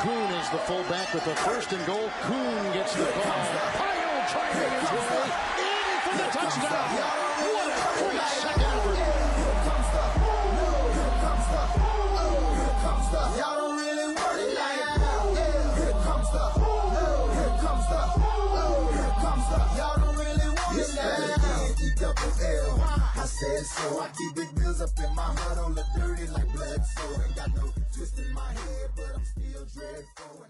Kuhn is the fullback with the first and goal. Kuhn gets the ball. Pyle driving his way in for the touchdown. What a great second effort. Y'all don't really want it like that. Here comes the here comes the y'all don't really want it like that. I said so. I keep big bills up in my heart on the dirty like blood. So ain't got no twist in my head, but I'm still dreadful.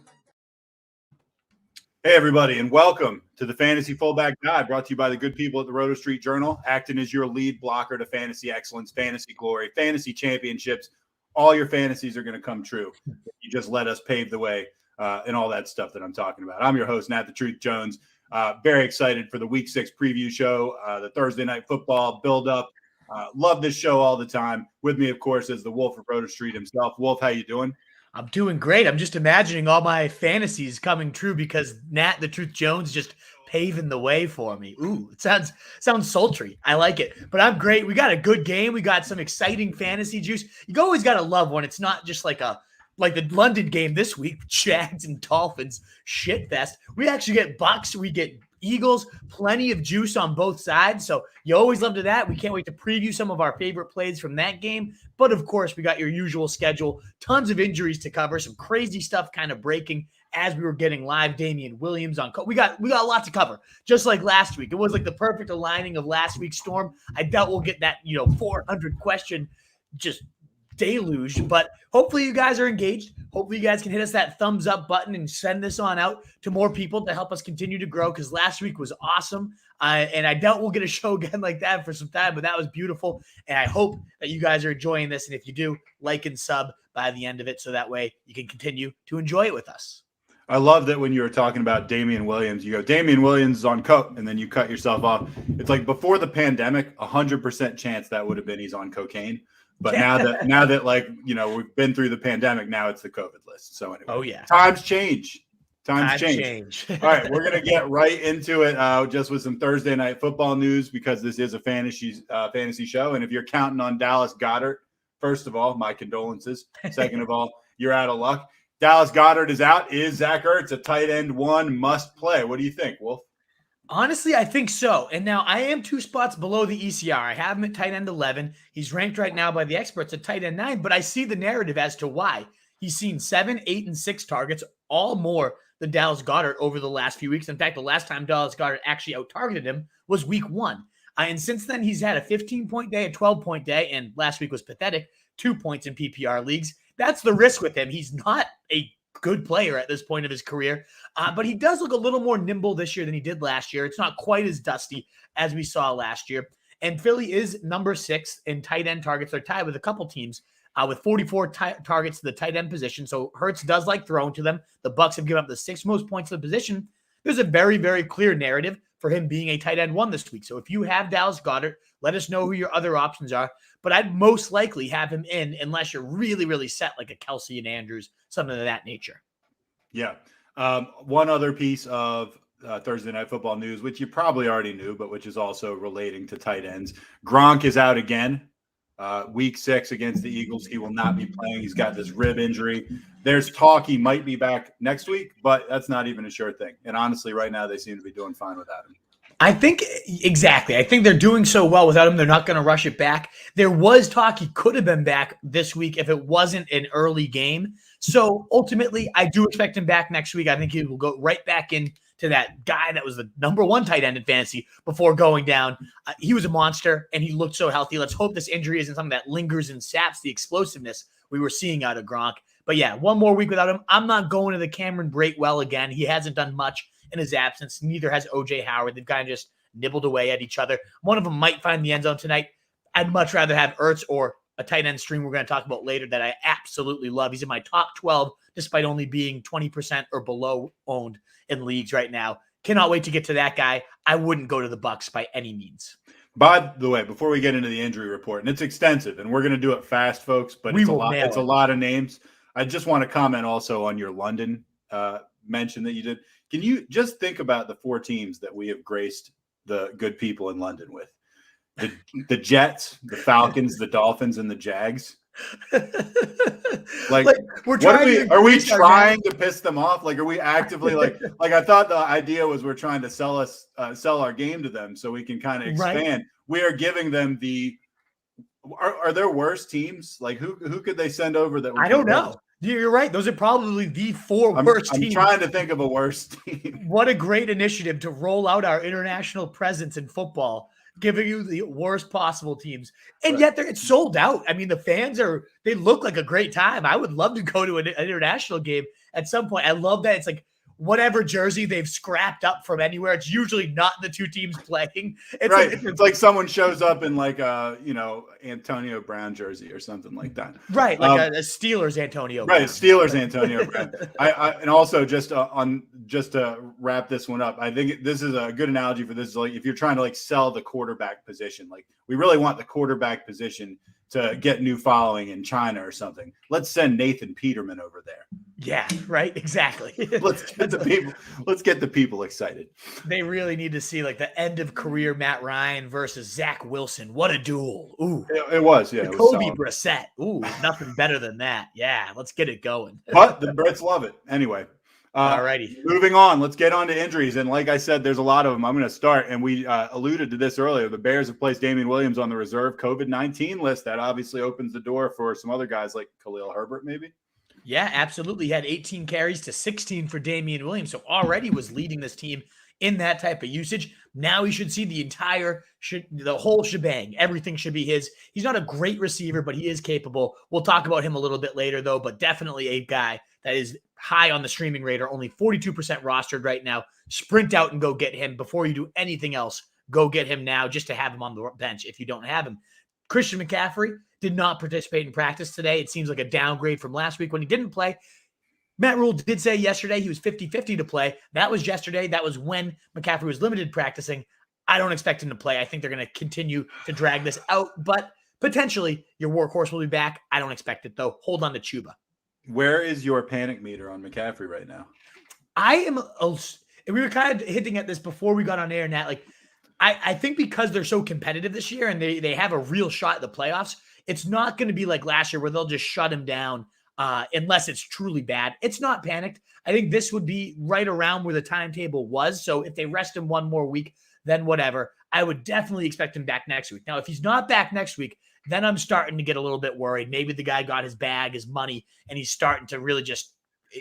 Hey, everybody, and welcome to the Fantasy Fullback Guide, brought to you by the good people at the Roto Street Journal, acting as your lead blocker to fantasy excellence, fantasy glory, fantasy championships. All your fantasies are going to come true. You just let us pave the way and all that stuff that I'm talking about. I'm your host, Nat the Truth Jones. Very excited for the Week 6 preview show, the Thursday Night Football build-up. Love this show all the time. With me, of course, is the Wolf of Roto Street himself. Wolf, how you doing? I'm doing great. I'm just imagining all my fantasies coming true because Nat the Truth Jones just paving the way for me. Ooh, it sounds sultry. I like it. But I'm great. We got a good game. We got some exciting fantasy juice. You always got to love when it's not just like the London game this week, Jags and Dolphins shit fest. We actually get Bucs, we get Eagles, plenty of juice on both sides. So you always love to that. We can't wait to preview some of our favorite plays from that game. But of course, we got your usual schedule, tons of injuries to cover, some crazy stuff kind of breaking as we were getting live. Damien Williams on. We got a lot to cover, just like last week. It was like the perfect aligning of last week's storm. I doubt we'll get that 400 question just deluge, but hopefully you guys are engaged. Hopefully you guys can hit us that thumbs up button and send this on out to more people to help us continue to grow, because last week was awesome. And I doubt we'll get a show again like that for some time, but that was beautiful. And I hope that you guys are enjoying this. And if you do, like and sub by the end of it, so that way you can continue to enjoy it with us. I love that when you were talking about Damien Williams, you go, Damien Williams is on coke, and then you cut yourself off. It's like before the pandemic, 100% chance that would have been he's on cocaine. But now that we've been through the pandemic, now it's the COVID list. So anyway, times change. Times change. All right, we're gonna get right into it, just with some Thursday Night Football news, because this is a fantasy show. And if you're counting on Dallas Goedert, first of all, my condolences. Second of all, you're out of luck. Dallas Goedert is out. Is Zach Ertz a tight end one must play? What do you think, Wolf? Honestly, I think so. And now I am 2 spots below the ECR. I have him at tight end 11. He's ranked right now by the experts at tight end 9, but I see the narrative as to why. He's seen 7, 8, and 6 targets, all more than Dallas Goedert over the last few weeks. In fact, the last time Dallas Goedert actually out-targeted him was week 1. And since then, he's had a 15-point day, a 12-point day, and last week was pathetic, 2 points in PPR leagues. That's the risk with him. He's not a good player at this point of his career, but he does look a little more nimble this year than he did last year. It's not quite as dusty as we saw last year. And Philly is number 6 in tight end targets. They're tied with a couple teams with 44 targets to the tight end position. So Hurts does like throwing to them. The Bucs have given up the 6th most points to the position. There's a very, very clear narrative for him being a tight end 1 this week. So if you have Dallas Goedert, let us know who your other options are. But I'd most likely have him in unless you're really, really set like a Kelsey and Andrews, something of that nature. Yeah. One other piece of Thursday Night Football news, which you probably already knew, but which is also relating to tight ends. Gronk is out again. Week 6 against the Eagles. He will not be playing. He's got this rib injury. There's talk he might be back next week, but that's not even a sure thing. And honestly, right now, they seem to be doing fine without him. I think exactly. I think they're doing so well without him. They're not going to rush it back. There was talk he could have been back this week if it wasn't an early game. So ultimately, I do expect him back next week. I think he will go right back into that guy that was the number 1 tight end in fantasy before going down. He was a monster and he looked so healthy. Let's hope this injury isn't something that lingers and saps the explosiveness we were seeing out of Gronk. But yeah, 1 more week without him. I'm not going to the Cameron Braitwell again. He hasn't done much in his absence. Neither has OJ Howard. They've kind of just nibbled away at each other. One of them might find the end zone tonight. I'd much rather have Ertz or a tight end stream we're going to talk about later that I absolutely love. He's in my top 12, despite only being 20% or below owned in leagues right now. Cannot wait to get to that guy. I wouldn't go to the Bucs by any means. By the way, before we get into the injury report, and it's extensive, and we're going to do it fast, folks, but it's a lot of names. I just want to comment also on your London mention that you did. Can you just think about the 4 teams that we have graced the good people in London with? The Jets, the Falcons, the Dolphins, and the Jags. Like we're trying are we trying to piss them off? Like, are we actively like I thought the idea was we're trying to sell our game to them so we can kind of expand. Right. We are giving them are there worse teams? Like who could they send over that? I don't know. You're right. Those are probably the four worst teams. I'm trying to think of a worse team. What a great initiative to roll out our international presence in football, giving you the worst possible teams. And yet it's sold out. I mean, the fans they look like a great time. I would love to go to an international game at some point. I love that it's like whatever jersey they've scrapped up from anywhere. It's usually not the two teams playing. It's like someone shows up in like a, Antonio Brown jersey or something like that. Right. Like a Steelers Antonio Brown. Right. Steelers Antonio Brown. And also just to wrap this one up, I think this is a good analogy for this. Like if you're trying to like sell the quarterback position, like we really want the quarterback position to get new following in China or something. Let's send Nathan Peterman over there. Yeah, right. Exactly. Let's get the people excited. They really need to see like the end of career Matt Ryan versus Zach Wilson. What a duel. Ooh. It was, yeah. Kobe Brissett. Ooh, nothing better than that. Yeah, let's get it going. But the Brits love it. Anyway. Alrighty. Moving on. Let's get on to injuries. And like I said, there's a lot of them. I'm going to start. And we alluded to this earlier. The Bears have placed Damien Williams on the reserve COVID-19 list. That obviously opens the door for some other guys like Khalil Herbert, maybe. Yeah, absolutely. He had 18 carries to 16 for Damien Williams. So already was leading this team in that type of usage. Now he should see the whole shebang. Everything should be his. He's not a great receiver, but he is capable. We'll talk about him a little bit later, though, but definitely a guy that is high on the streaming radar, only 42% rostered right now. Sprint out and go get him before you do anything else. Go get him now just to have him on the bench if you don't have him. Christian McCaffrey did not participate in practice today. It seems like a downgrade from last week when he didn't play. Matt Rule did say yesterday he was 50-50 to play. That was yesterday. That was when McCaffrey was limited practicing. I don't expect him to play. I think they're going to continue to drag this out, but potentially your workhorse will be back. I don't expect it, though. Hold on to Chuba. Where is your panic meter on McCaffrey right now? We were kind of hinting at this before we got on air, Nat. Like, I think because they're so competitive this year and they have a real shot at the playoffs, it's not going to be like last year where they'll just shut him down unless it's truly bad. It's not panicked. I think this would be right around where the timetable was. So if they rest him one more week, then whatever. I would definitely expect him back next week. Now, if he's not back next week, then I'm starting to get a little bit worried. Maybe the guy got his bag, his money, and he's starting to really just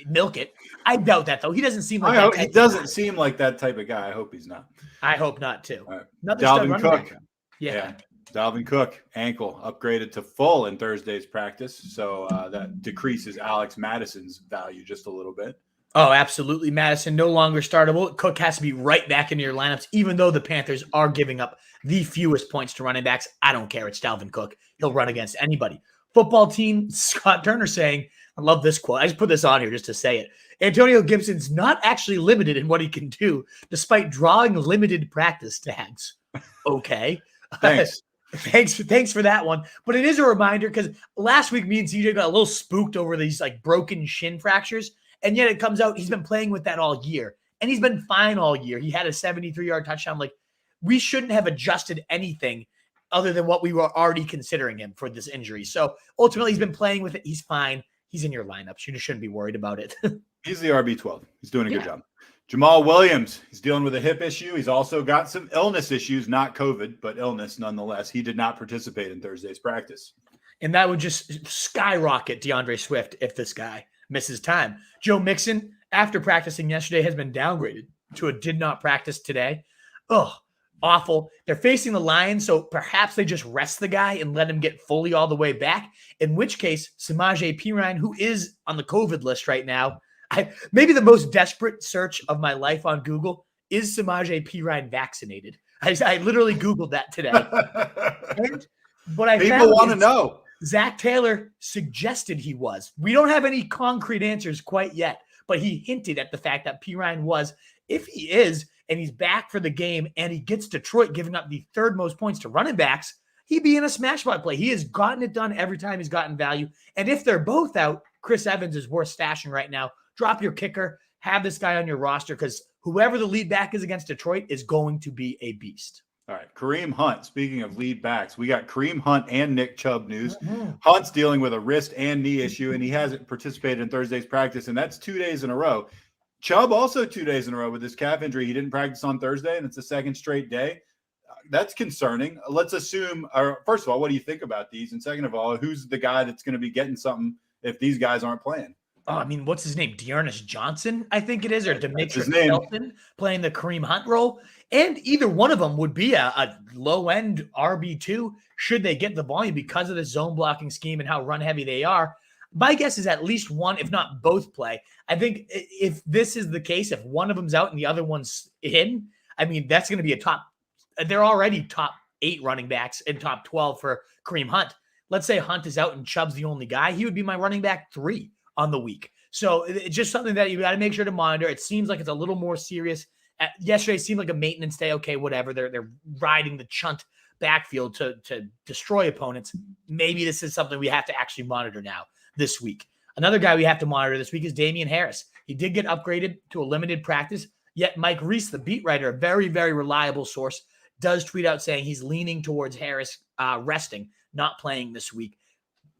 milk it. I doubt that, though. He doesn't seem like he doesn't seem like that type of guy. I hope he's not. I hope not, too. Right. Dalvin Cook. Yeah. Dalvin Cook, ankle upgraded to full in Thursday's practice. So that decreases Alex Madison's value just a little bit. Oh, absolutely. Madison no longer startable. Cook has to be right back into your lineups, even though the Panthers are giving up the fewest points to running backs. I don't care. It's Dalvin Cook. He'll run against anybody. Football team, Scott Turner saying, I love this quote. I just put this on here just to say it. Antonio Gibson's not actually limited in what he can do, despite drawing limited practice tags. Okay. Thanks. Thanks for that one. But it is a reminder because last week me and CJ got a little spooked over these like broken shin fractures. And yet it comes out he's been playing with that all year. And he's been fine all year. He had a 73-yard touchdown. Like, we shouldn't have adjusted anything other than what we were already considering him for this injury. So ultimately he's been playing with it. He's fine. He's in your lineups. You just shouldn't be worried about it. He's the RB12. He's doing a good job. Jamal Williams, he's dealing with a hip issue. He's also got some illness issues, not COVID, but illness nonetheless. He did not participate in Thursday's practice. And that would just skyrocket DeAndre Swift if this guy misses time. Joe Mixon, after practicing yesterday, has been downgraded to a did not practice today. Oh, awful. They're facing the Lions, so perhaps they just rest the guy and let him get fully all the way back, in which case Samaje Perine, who is on the COVID list right now, maybe the most desperate search of my life on Google, is Samaje Perine vaccinated? I literally Googled that today. But people want to know. Zach Taylor suggested he was. We don't have any concrete answers quite yet, but he hinted at the fact that Perine was. If he is, and he's back for the game, and he gets Detroit giving up the third most points to running backs, he'd be in a smash spot play. He has gotten it done every time he's gotten value. And if they're both out, Chris Evans is worth stashing right now. Drop your kicker, have this guy on your roster, because whoever the lead back is against Detroit is going to be a beast. All right, Kareem Hunt. Speaking of lead backs, we got Kareem Hunt and Nick Chubb news. Hunt's dealing with a wrist and knee issue, and he hasn't participated in Thursday's practice, and that's 2 days in a row. Chubb also 2 days in a row with his calf injury. He didn't practice on Thursday, and it's the second straight day. That's concerning. Let's assume, or first of all, what do you think about these? And second of all, who's the guy that's going to be getting something if these guys aren't playing? Oh, I mean, what's his name? Dearness Johnson, I think it is, or Demetrius name. Felton playing the Kareem Hunt role. And either one of them would be a low-end RB2 should they get the volume because of the zone blocking scheme and how run-heavy they are. My guess is at least one, if not both, play. I think if this is the case, if one of them's out and the other one's in, I mean, that's going to be a top – they're already top 8 running backs and top 12 for Kareem Hunt. Let's say Hunt is out and Chubb's the only guy. He would be my running back 3 on the week. So it's just something that you got to make sure to monitor. It seems like it's a little more serious. Yesterday seemed like a maintenance day. Okay, whatever. They're riding the chunt backfield to destroy opponents. Maybe this is something we have to actually monitor now this week. Another guy we have to monitor this week is Damien Harris. He did get upgraded to a limited practice, yet Mike Reese, the beat writer, a very, very reliable source, does tweet out saying he's leaning towards Harris resting, not playing this week.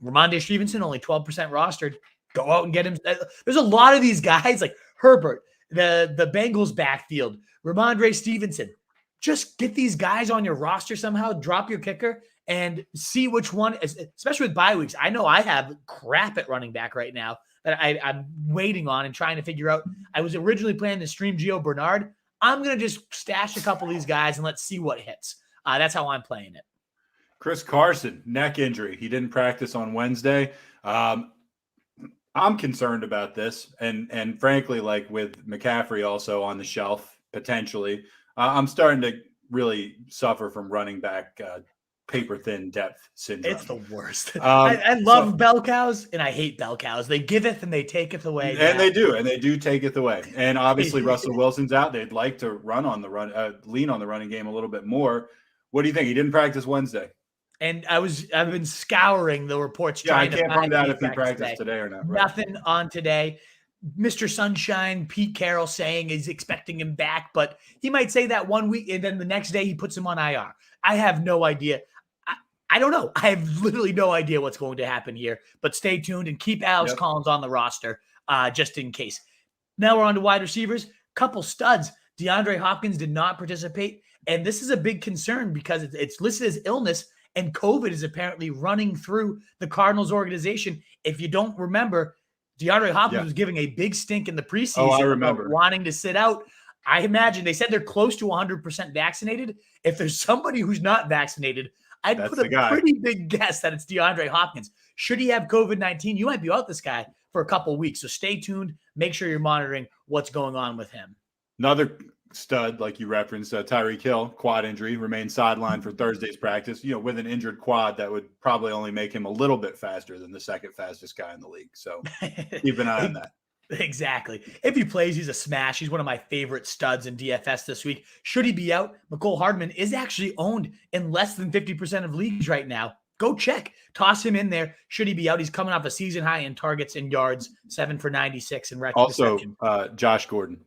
Ramondre Stevenson, only 12% rostered. Go out and get him. There's a lot of these guys like Herbert, the Bengals backfield, Ramondre Stevenson. Just get these guys on your roster somehow, drop your kicker, and see which one, especially with bye weeks. I know I have crap at running back right now that I'm waiting on and trying to figure out. I was originally planning to stream Gio Bernard. I'm going to just stash a couple of these guys and let's see what hits. That's how I'm playing it. Chris Carson, neck injury. He didn't practice on Wednesday. I'm concerned about this. And frankly, like with McCaffrey also on the shelf, potentially, I'm starting to really suffer from running back paper-thin depth syndrome. It's the worst. I love bell cows, and I hate bell cows. They giveth and they taketh away. And they do taketh away. And obviously Russell Wilson's out. They'd like to lean on the running game a little bit more. What do you think? He didn't practice Wednesday. And I've been scouring the reports. Yeah, I can't find out if he practiced today or not. Right? Nothing on today. Mr. Sunshine, Pete Carroll saying he's expecting him back, but he might say that one week and then the next day he puts him on IR. I have no idea. I don't know. I have literally no idea what's going to happen here, but stay tuned and keep Alex Collins on the roster just in case. Now we're on to wide receivers. Couple studs. DeAndre Hopkins did not participate, and this is a big concern because it's listed as illness, and COVID is apparently running through the Cardinals organization. If you don't remember, DeAndre Hopkins was giving a big stink in the preseason. I remember. Wanting to sit out. I imagine they said they're close to 100% vaccinated. If there's somebody who's not vaccinated, I'd put a pretty big guess that it's DeAndre Hopkins. Should he have COVID-19, you might be out this guy for a couple of weeks. So stay tuned. Make sure you're monitoring what's going on with him. Another stud, like you referenced, Tyreek Hill, quad injury, remains sidelined for Thursday's practice. With an injured quad, that would probably only make him a little bit faster than the second fastest guy in the league. So keep an eye on that. Exactly. If he plays, he's a smash. He's one of my favorite studs in DFS this week. Should he be out, McCole Hardman is actually owned in less than 50% of leagues right now. Go check. Toss him in there. Should he be out? He's coming off a season high in targets and yards, 7 for 96 and record reception. Josh Gordon.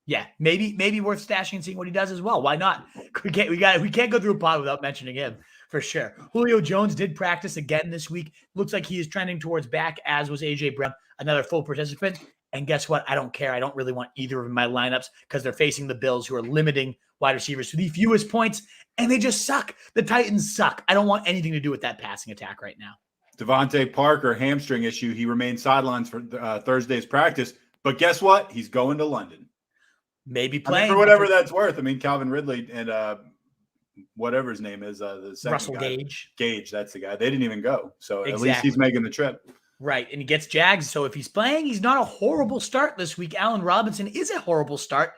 Yeah, maybe worth stashing and seeing what he does as well. Why not? We can't go through a pod without mentioning him for sure. Julio Jones did practice again this week. Looks like he is trending towards back, as was AJ Brown, another full participant. And guess what? I don't care. I don't really want either of my lineups because they're facing the Bills, who are limiting wide receivers to the fewest points, and they just suck. The Titans suck. I don't want anything to do with that passing attack right now. Devontae Parker, hamstring issue. He remains sidelines for Thursday's practice. But guess what? He's going to London. Maybe playing. For whatever that's worth. I mean, Calvin Ridley and whatever his name is, the second Russell guy. Gage. Gage, that's the guy. They didn't even go. So Exactly. At least he's making the trip. Right, and he gets Jags. So if he's playing, he's not a horrible start this week. Allen Robinson is a horrible start,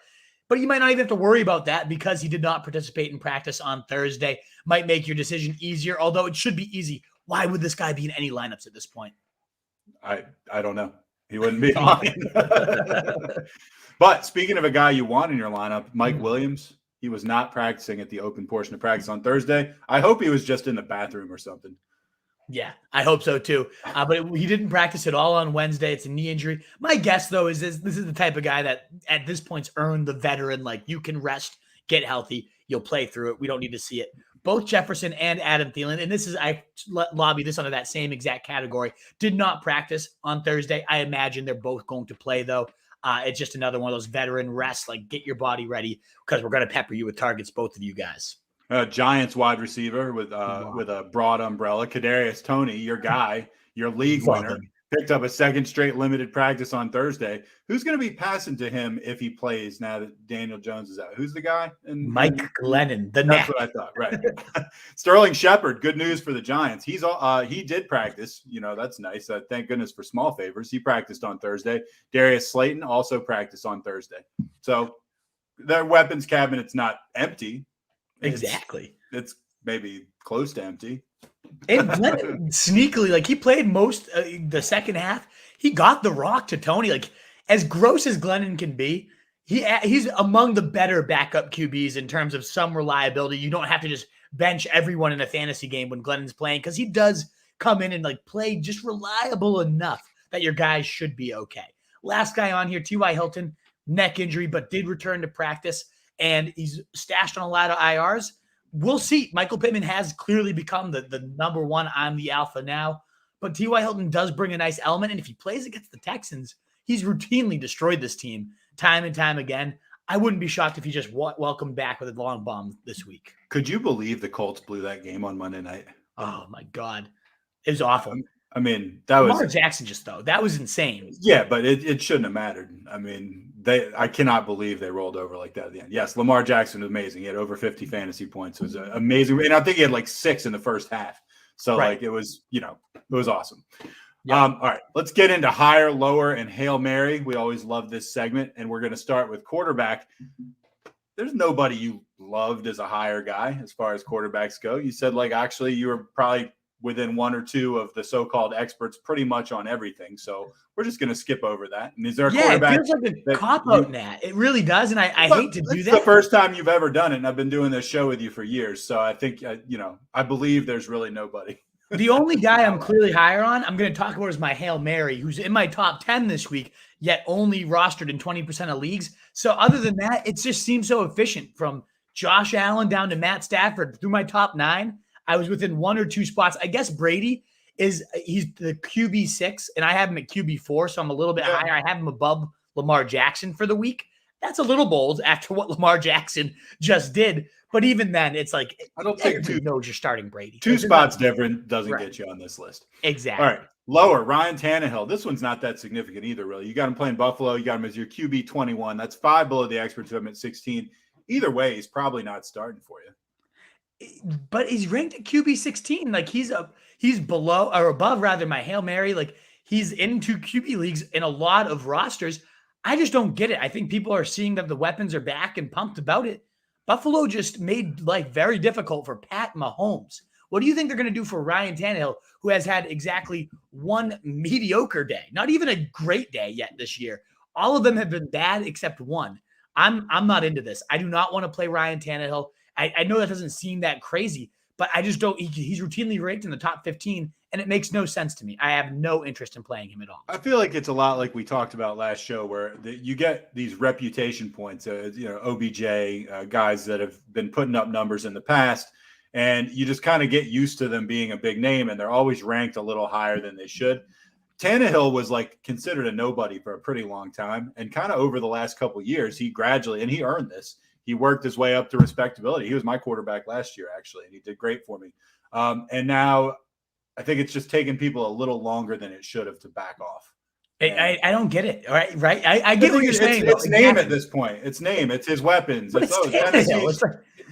but you might not even have to worry about that because he did not participate in practice on Thursday. Might make your decision easier, although it should be easy. Why would this guy be in any lineups at this point? I don't know. He wouldn't be in mine. But speaking of a guy you want in your lineup, Mike Williams, he was not practicing at the open portion of practice on Thursday. I hope he was just in the bathroom or something. Yeah, I hope so too. But he didn't practice at all on Wednesday. It's a knee injury. My guess, though, is this is the type of guy that at this point's earned the veteran, like, you can rest, get healthy. you'll play through it. We don't need to see it. Both Jefferson and Adam Thielen, and this is, I lobby this under that same exact category, did not practice on Thursday. I imagine they're both going to play, though. It's just another one of those veteran rests, like get your body ready because we're going to pepper you with targets, both of you guys. Giants wide receiver with a broad umbrella, Kadarius Toney, your guy, your league winner, picked up a second straight limited practice on Thursday. Who's going to be passing to him if he plays now that Daniel Jones is out? Who's the guy? Mike Glennon. That's what I thought. Right. Sterling Shepard. Good news for the Giants. He did practice. That's nice. Thank goodness for small favors. He practiced on Thursday. Darius Slayton also practiced on Thursday. So their weapons cabinet's not empty. Exactly. It's maybe close to empty. And Glennon sneakily, like he played most the second half. He got the rock to Toney. Like as gross as Glennon can be, he's among the better backup QBs in terms of some reliability. You don't have to just bench everyone in a fantasy game when Glennon's playing because he does come in and like play just reliable enough that your guys should be okay. Last guy on here, T.Y. Hilton, neck injury, but did return to practice. And he's stashed on a lot of IRs. We'll see. Michael Pittman has clearly become the number one. I'm the alpha now. But T.Y. Hilton does bring a nice element. And if he plays against the Texans, he's routinely destroyed this team time and time again. I wouldn't be shocked if he just welcomed back with a long bomb this week. Could you believe the Colts blew that game on Monday night? Oh, my God. It was awful. I mean, that was Lamar Jackson that was insane. Yeah, but it shouldn't have mattered. I mean, I cannot believe they rolled over like that at the end. Yes, Lamar Jackson was amazing. He had over 50 fantasy points. It was amazing. And I think he had like 6 in the first half. So like it was awesome. Yep. All right, let's get into higher, lower, and Hail Mary. We always love this segment, and we're going to start with quarterback. There's nobody you loved as a higher guy as far as quarterbacks go. You said like actually you were probably within one or two of the so-called experts pretty much on everything. So we're just going to skip over that. And is there a quarterback? It feels like a cop-out, Nat. It really does. And I hate to do that. It's the first time you've ever done it. And I've been doing this show with you for years. So I think, I believe there's really nobody. The only guy I'm clearly higher on, I'm going to talk about is my Hail Mary, who's in my top 10 this week, yet only rostered in 20% of leagues. So other than that, it just seems so efficient from Josh Allen down to Matt Stafford through my top 9. I was within 1 or 2 spots. I guess Brady he's the QB6 and I have him at QB4. So I'm a little bit higher. I have him above Lamar Jackson for the week. That's a little bold after what Lamar Jackson just did. But even then it's like, I don't think everybody knows you're starting Brady. 2 spots different doesn't get you on this list. Exactly. All right. Lower, Ryan Tannehill. This one's not that significant either, really. You got him playing Buffalo. You got him as your QB 21. That's 5 below the experts who have him at 16. Either way, he's probably not starting for you. But he's ranked at QB 16. Like he's below or above rather my Hail Mary. Like he's into QB leagues in a lot of rosters. I just don't get it. I think people are seeing that the weapons are back and pumped about it. Buffalo just made life very difficult for Pat Mahomes. What do you think they're going to do for Ryan Tannehill, who has had exactly 1 mediocre day, not even a great day yet this year? All of them have been bad except 1. I'm not into this. I do not want to play Ryan Tannehill. I know that doesn't seem that crazy, but I just don't. He's routinely ranked in the top 15, and it makes no sense to me. I have no interest in playing him at all. I feel like it's a lot like we talked about last show, where you get these reputation points. OBJ guys that have been putting up numbers in the past, and you just kind of get used to them being a big name, and they're always ranked a little higher than they should. Tannehill was like considered a nobody for a pretty long time, and kind of over the last couple of years, he gradually, and he earned this. He worked his way up to respectability. He was my quarterback last year, actually, and he did great for me. And now I think it's just taken people a little longer than it should have to back off. I don't get it. All right. Right. I get what you're saying. It's name at this point. It's name. It's his weapons. But it's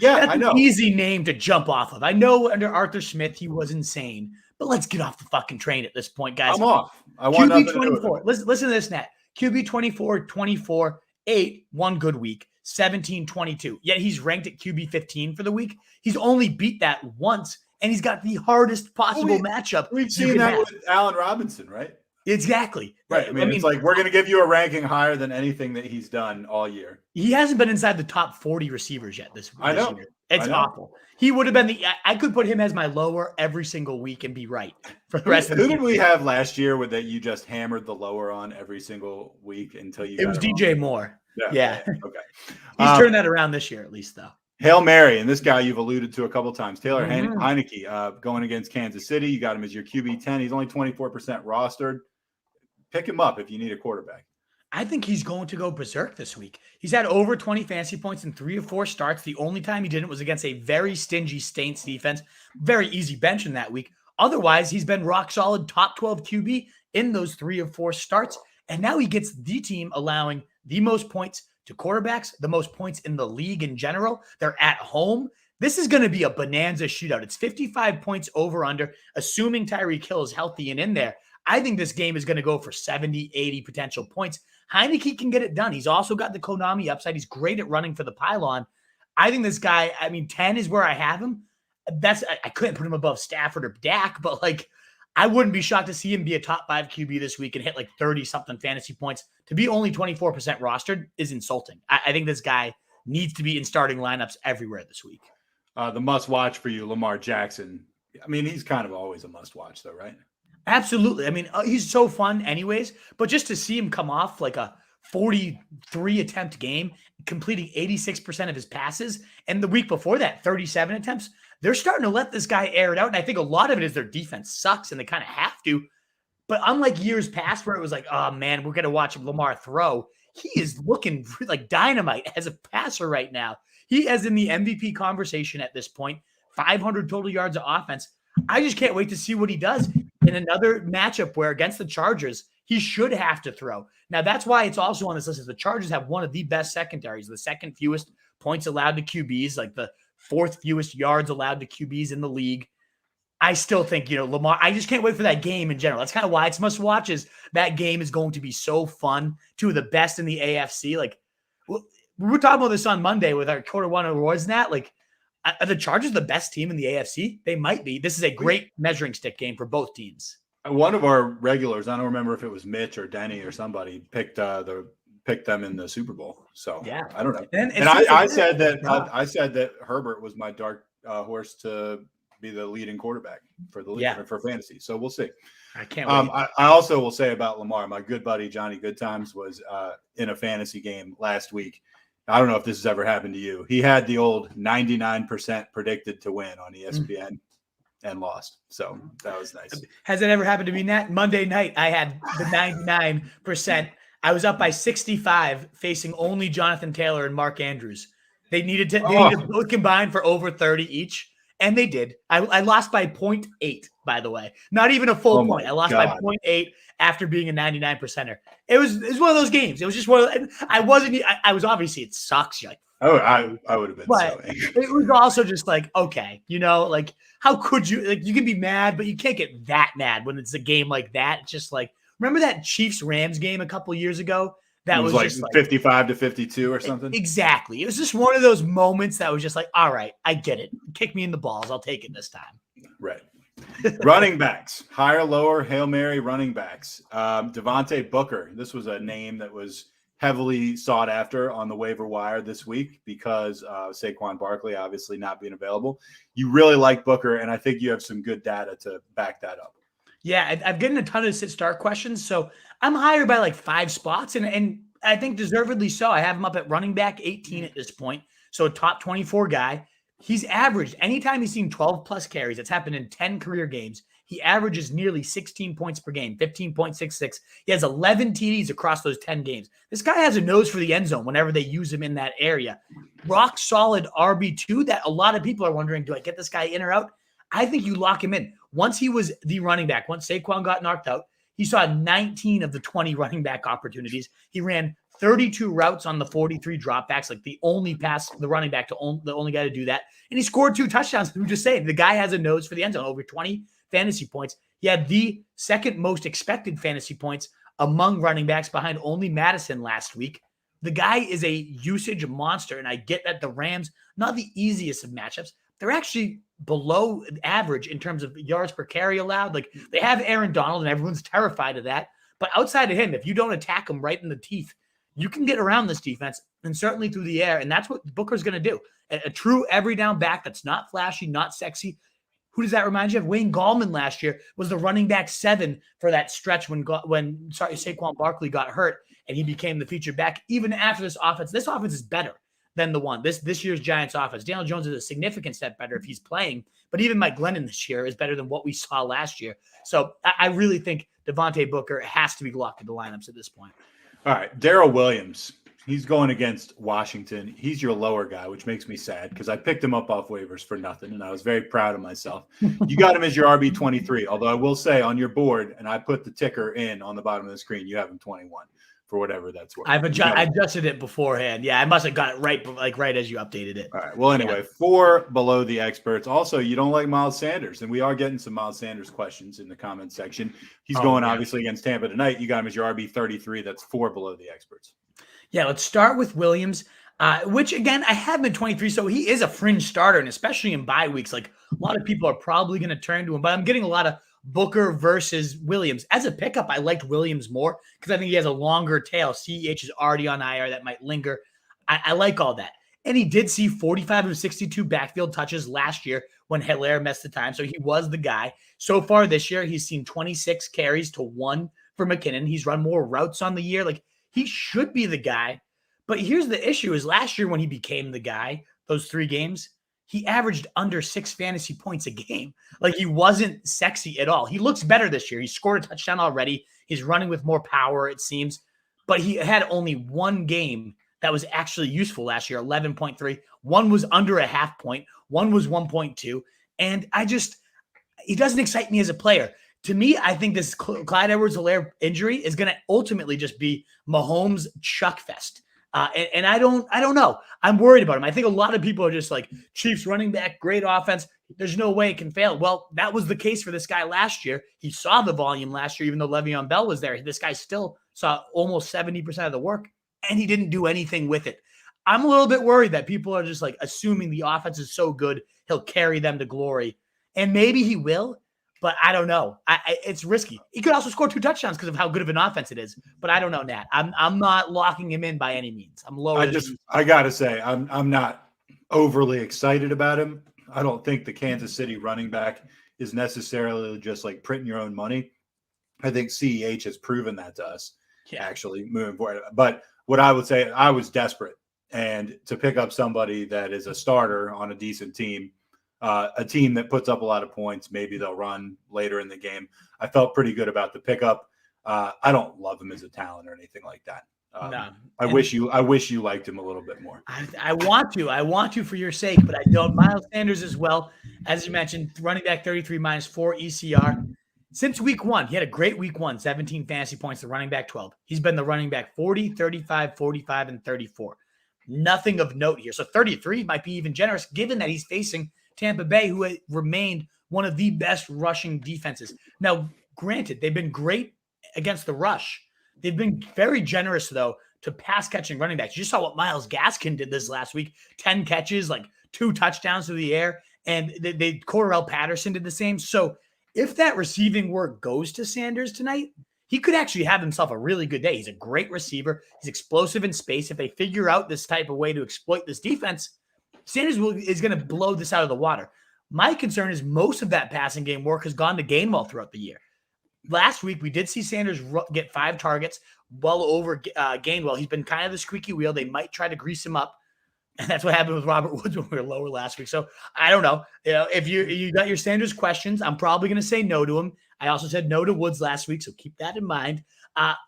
I know. An easy name to jump off of. I know under Arthur Smith, he was insane, but let's get off the fucking train at this point, guys. I'm off. I want QB 24. Listen to this, Nat. QB 24, 24, 8, 1 good week. 17-22. Yet he's ranked at QB 15 for the week. He's only beat that once, and he's got the hardest possible matchup. We've seen that with Allen Robinson, right? Exactly. Right. I mean, it's like we're going to give you a ranking higher than anything that he's done all year. He hasn't been inside the top 40 receivers yet this I know. year. It's awful. He would have been I could put him as my lower every single week and be right for the rest of the year. Who did we have last year that you just hammered the lower on every single week until you It was DJ Moore. Yeah. Okay. He's turned that around this year, at least, though. Hail Mary, and this guy you've alluded to a couple times, Taylor Mhm. Heineke, going against Kansas City. You got him as your QB10. He's only 24% rostered. Pick him up if you need a quarterback. I think he's going to go berserk this week. He's had over 20 fantasy points in 3 or 4 starts. The only time he didn't was against a very stingy Saints defense. Very easy bench in that week. Otherwise, he's been rock solid top 12 QB in those 3 or 4 starts. And now he gets the team allowing the most points to quarterbacks, the most points in the league in general. They're at home. This is going to be a bonanza shootout. It's 55 points over under, assuming Tyreek Hill is healthy and in there. I think this game is going to go for 70, 80 potential points. Heineke can get it done. He's also got the Konami upside. He's great at running for the pylon. I think this guy, 10 is where I have him. I couldn't put him above Stafford or Dak, but I wouldn't be shocked to see him be a top 5 QB this week and hit 30-something fantasy points. To be only 24% rostered is insulting. I think this guy needs to be in starting lineups everywhere this week. The must-watch for you, Lamar Jackson. He's kind of always a must-watch, though, right? Absolutely. He's so fun anyways, but just to see him come off a 43 attempt game, completing 86% of his passes, and the week before that, 37 attempts, they're starting to let this guy air it out. And I think a lot of it is their defense sucks and they kind of have to. But unlike years past where it was oh man, we're going to watch Lamar throw, he is looking like dynamite as a passer right now. He is in the MVP conversation at this point, 500 total yards of offense. I just can't wait to see what he does in another matchup where against the Chargers, he should have to throw. Now, that's why it's also on this list. Is the Chargers have one of the best secondaries, the second fewest points allowed to QBs, the 4th fewest yards allowed to QBs in the league. I still think, Lamar, I just can't wait for that game in general. That's kind of why it's must watch is that game is going to be so fun. 2 of the best in the AFC. We were talking about this on Monday with our quarter 1 awards, Nat. Are the Chargers the best team in the AFC? They might be. This is a great measuring stick game for both teams. One of our regulars, I don't remember if it was Mitch or Denny or somebody, picked them in the Super Bowl. So yeah, I don't know. And I said that Herbert was my dark horse to be the leading quarterback for the league for fantasy. So we'll see. I can't wait. I also will say about Lamar, my good buddy Johnny Goodtimes was in a fantasy game last week. I don't know if this has ever happened to you. He had the old 99% predicted to win on ESPN and lost. So that was nice. Has it ever happened to me, Nat? Monday night, I had the 99%. I was up by 65 facing only Jonathan Taylor and Mark Andrews. They needed both combined for over 30 each. And they did. I lost by 0.8, by the way. Not even a full point. I lost by 0.8 after being a 99%er. It was one of those games. It was just one of I was obviously it sucks. You're I would have been so angry. It was also just okay, how could you you can be mad, but you can't get that mad when it's a game like that. It's just remember that Chiefs-Rams game a couple years ago? That was just 55-52 or something. Exactly. It was just one of those moments that was just all right, I get it. Kick me in the balls. I'll take it this time. Right. Running backs, higher, lower, Hail Mary running backs. Devontae Booker. This was a name that was heavily sought after on the waiver wire this week because Saquon Barkley obviously not being available. You really like Booker, and I think you have some good data to back that up. Yeah, I've gotten a ton of sit-start questions, so I'm higher by 5 spots, and I think deservedly so. I have him up at running back 18 at this point, so a top 24 guy. He's averaged, anytime he's seen 12-plus carries, it's happened in 10 career games, he averages nearly 16 points per game, 15.66. He has 11 TDs across those 10 games. This guy has a nose for the end zone whenever they use him in that area. Rock solid RB2 that a lot of people are wondering, do I get this guy in or out? I think you lock him in. Once he was the running back, once Saquon got knocked out, he saw 19 of the 20 running back opportunities. He ran 32 routes on the 43 dropbacks, the only running back the only guy to do that. And he scored 2 touchdowns. We just saying the guy has a nose for the end zone, over 20 fantasy points. He had the second most expected fantasy points among running backs behind only Madison last week. The guy is a usage monster, and I get that the Rams, not the easiest of matchups, they're actually below average in terms of yards per carry allowed. They have Aaron Donald, and everyone's terrified of that. But outside of him, if you don't attack him right in the teeth, you can get around this defense and certainly through the air. And that's what Booker's going to do. A true every down back that's not flashy, not sexy. Who does that remind you of? Wayne Gallman last year was the running back 7 for that stretch when Saquon Barkley got hurt and he became the featured back. Even after this offense is better than the one. This year's Giants offense. Daniel Jones is a significant step better if he's playing, but even Mike Glennon this year is better than what we saw last year. So I really think Devontae Booker has to be locked in the lineups at this point. All right, Darrell Williams. He's going against Washington. He's your lower guy, which makes me sad because I picked him up off waivers for nothing, and I was very proud of myself. You got him as your RB23, although I will say on your board, and I put the ticker in on the bottom of the screen, you have him 21 for whatever that's worth. I adjusted it beforehand. Yeah, I must have got it right as you updated it. All right. Well, anyway, 4 below the experts. Also, you don't like Miles Sanders, and we are getting some Miles Sanders questions in the comment section. He's going obviously against Tampa tonight. You got him as your RB33. That's 4 below the experts. Yeah, let's start with Williams, which, again, I have him at 23, so he is a fringe starter, and especially in bye weeks, like a lot of people are probably going to turn to him, but I'm getting a lot of Booker versus Williams. As a pickup, I liked Williams more because I think he has a longer tail. CEH is already on IR. That might linger. I like all that. And he did see 45 of 62 backfield touches last year when Hilaire missed the time, so he was the guy. So far this year, he's seen 26 carries to 1 for McKinnon. He's run more routes on the year. Like, he should be the guy. But here's the issue is last year when he became the guy, those 3 games, he averaged under 6 fantasy points a game. Like, he wasn't sexy at all. He looks better this year. He scored a touchdown already. He's running with more power, it seems. But he had only 1 game that was actually useful last year, 11.3. 1 was under a half point. 1 was 1.2. And he doesn't excite me as a player. To me, I think this Clyde Edwards-Helaire injury is going to ultimately just be Mahomes' chuck fest. And I don't know. I'm worried about him. I think a lot of people are just like, Chiefs running back, great offense. There's no way it can fail. Well, that was the case for this guy last year. He saw the volume last year, even though Le'Veon Bell was there. This guy still saw almost 70% of the work, and he didn't do anything with it. I'm a little bit worried that people are just like assuming the offense is so good, he'll carry them to glory. And maybe he will. But I don't know. It's risky. He could also score 2 touchdowns because of how good of an offense it is. But I don't know, Nat. I'm not locking him in by any means. I'm lower. I gotta say, I'm not overly excited about him. I don't think the Kansas City running back is necessarily just like printing your own money. I think CEH has proven that to us. Actually moving forward. But what I would say, I was desperate, and to pick up somebody that is a starter on a decent team. A team that puts up a lot of points, maybe they'll run later in the game. I felt pretty good about the pickup. I don't love him as a talent or anything like that. No. I wish you liked him a little bit more. I want to for your sake, but I don't. Miles Sanders as well, as you mentioned, running back 33 -4 ECR. Since week 1, he had a great week 1, 17 fantasy points, the running back 12. He's been the running back 40, 35, 45, and 34. Nothing of note here. So 33 might be even generous, given that he's facing Tampa Bay, who remained one of the best rushing defenses. Now, granted, they've been great against the rush. They've been very generous, though, to pass-catching running backs. You saw what Myles Gaskin did this last week. 10 catches, like 2 touchdowns through the air, and Cordarrelle Patterson did the same. So if that receiving work goes to Sanders tonight, he could actually have himself a really good day. He's a great receiver. He's explosive in space. If they figure out this type of way to exploit this defense, Sanders is going to blow this out of the water. My concern is most of that passing game work has gone to Gainwell throughout the year. Last week, we did see Sanders get 5 targets, well over Gainwell. He's been kind of the squeaky wheel. They might try to grease him up. And that's what happened with Robert Woods when we were lower last week. So I don't know. If you got your Sanders questions, I'm probably going to say no to him. I also said no to Woods last week, so keep that in mind.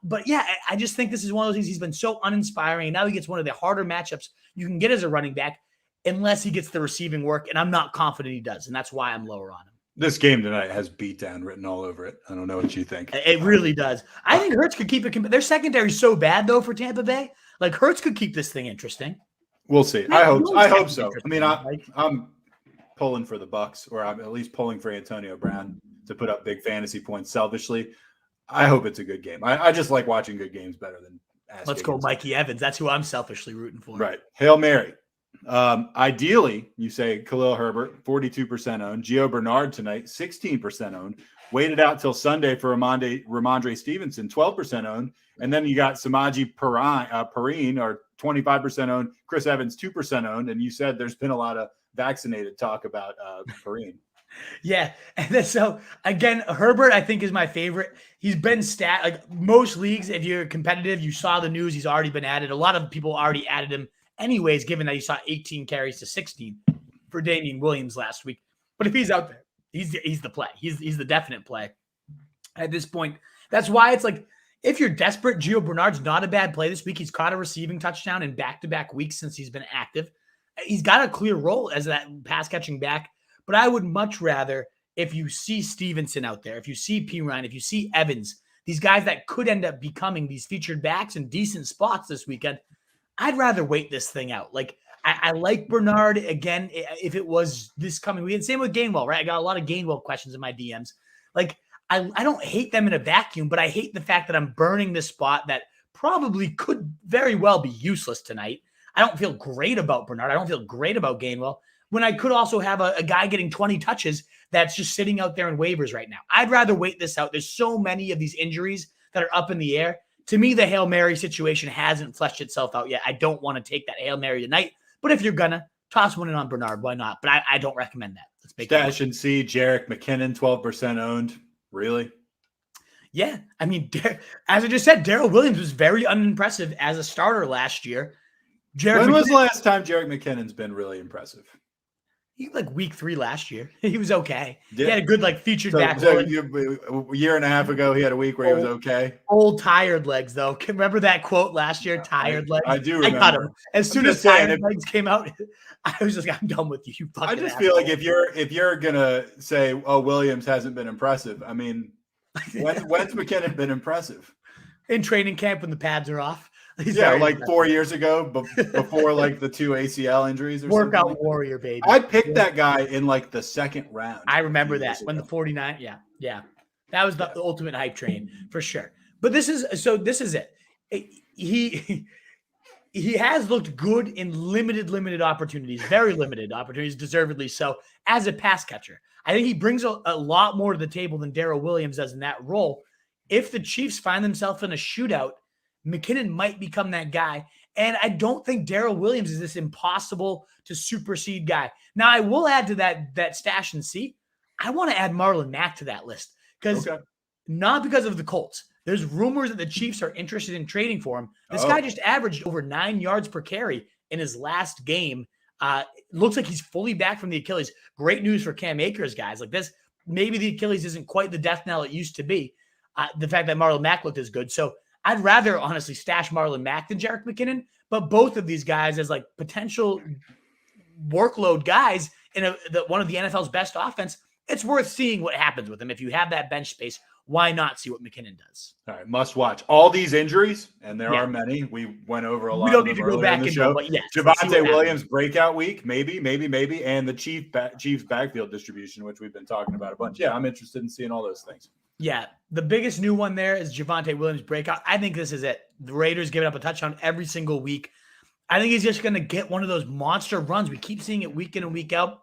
But yeah, I just think this is one of those things. He's been so uninspiring. And now he gets one of the harder matchups you can get as a running back, unless he gets the receiving work, and I'm not confident he does, and that's why I'm lower on him. This game tonight has beatdown written all over it. I don't know what you think. It really does. I think Hurts could keep it. Their secondary is so bad, though, for Tampa Bay. Like, Hurts could keep this thing interesting. We'll see. I hope so. I mean, I'm pulling for the Bucs, or I'm at least pulling for Antonio Brown to put up big fantasy points selfishly. I hope it's a good game. I just like watching good games better than Let's go Mikey Evans. That's who I'm selfishly rooting for. Right. Hail Mary. Ideally, you say Khalil Herbert, 42% owned. Gio Bernard tonight, 16% owned. Waited out till Sunday for Ramondre Stevenson, 12% owned. And then you got Samaje Perine, or 25% owned. Chris Evans, 2% owned. And you said there's been a lot of vaccinated talk about Perine. Yeah. And then, so again, Herbert, I think, is my favorite. He's been like most leagues. If you're competitive, you saw the news. He's already been added. A lot of people already added him anyways, given that you saw 18 carries to 16 for Damien Williams last week. But if he's out there, he's the play. He's the definite play at this point. That's why it's like, if you're desperate, Gio Bernard's not a bad play this week. He's caught a receiving touchdown in back-to-back weeks since he's been active. He's got a clear role as that pass-catching back, but I would much rather, if you see Stevenson out there, if you see P. Ryan, if you see Evans, these guys that could end up becoming these featured backs in decent spots this weekend, I'd rather wait this thing out. Like, I like Bernard, again, if it was this coming weekend. Same with Gainwell, right? I got a lot of Gainwell questions in my DMs. Like, I don't hate them in a vacuum, but I hate the fact that I'm burning this spot that probably could very well be useless tonight. I don't feel great about Bernard. I don't feel great about Gainwell, when I could also have a guy getting 20 touches that's just sitting out there in waivers right now. I'd rather wait this out. There's so many of these injuries that are up in the air. To me, the Hail Mary situation hasn't fleshed itself out yet. I don't want to take that Hail Mary tonight, but if you're going to toss one in on Bernard, why not? But I don't recommend that. Let's make Stash and see Jerick McKinnon, 12% owned. Really? Yeah. I mean, as I just said, Darrell Williams was very unimpressive as a starter last year. When was the last time Jerick McKinnon's been really impressive? He like week 3 last year. He was okay. Yeah. He had a good featured back. A year and a half ago, he had a week where he was okay. Old tired legs, though. Remember that quote last year? Tired legs. I do remember. I got him. As soon as tired legs came out, I was just I'm done with you. You fucking I just asshole. feel like if you're gonna say, oh, Williams hasn't been impressive, I mean, when's McKinnon been impressive? In training camp when the pads are off. Yeah, like 4 years ago, before like the 2 ACL injuries or Workout something. warrior, baby. I picked that guy in like the second round. I remember that when the 49. Yeah. That was the ultimate hype train for sure. But this is it. He has looked good in limited opportunities, very limited opportunities, deservedly so, as a pass catcher. I think he brings a lot more to the table than Darrell Williams does in that role. If the Chiefs find themselves in a shootout, McKinnon might become that guy. And I don't think Darrell Williams is this impossible to supersede guy. Now, I will add to that stash and see. I want to add Marlon Mack to that list not because of the Colts. There's rumors that the Chiefs are interested in trading for him. This guy just averaged over 9 yards per carry in his last game. Looks like he's fully back from the Achilles. Great news for Cam Akers, guys. Like this, maybe the Achilles isn't quite the death knell it used to be. The fact that Marlon Mack looked as good. So I'd rather honestly stash Marlon Mack than Jerick McKinnon, but both of these guys as like potential workload guys in one of the NFL's best offense, it's worth seeing what happens with them. If you have that bench space, why not see what McKinnon does? All right, must watch. All these injuries, and there are many. We went over a lot. We don't need to go back in the into show. it, but yes, Javonte Williams breakout week, maybe, and the Chiefs backfield distribution, which we've been talking about a bunch. Yeah, I'm interested in seeing all those things. Yeah, the biggest new one there is Javonte Williams breakout. I think this is it. The Raiders giving up a touchdown every single week. I think he's just going to get one of those monster runs. We keep seeing it week in and week out.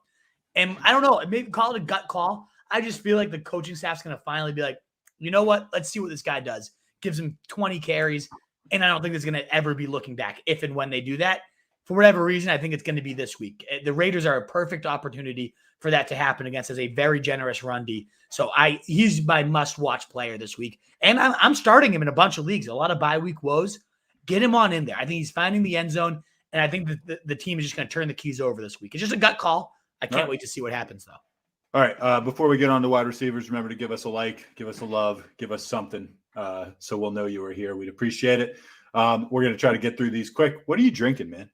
And I don't know, maybe call it a gut call. I just feel like the coaching staff's going to finally be like, you know what? Let's see what this guy does. Gives him 20 carries. And I don't think there's going to ever be looking back if and when they do that. For whatever reason, I think it's going to be this week. The Raiders are a perfect opportunity for that to happen against as a very generous run D. So he's my must-watch player this week. And I'm starting him in a bunch of leagues, a lot of bye week woes. Get him on in there. I think he's finding the end zone, and I think the team is just going to turn the keys over this week. It's just a gut call. I can't wait to see what happens, though. All right, before we get on to wide receivers, remember to give us a like, give us a love, give us something so we'll know you were here. We'd appreciate it. We're going to try to get through these quick. What are you drinking, man?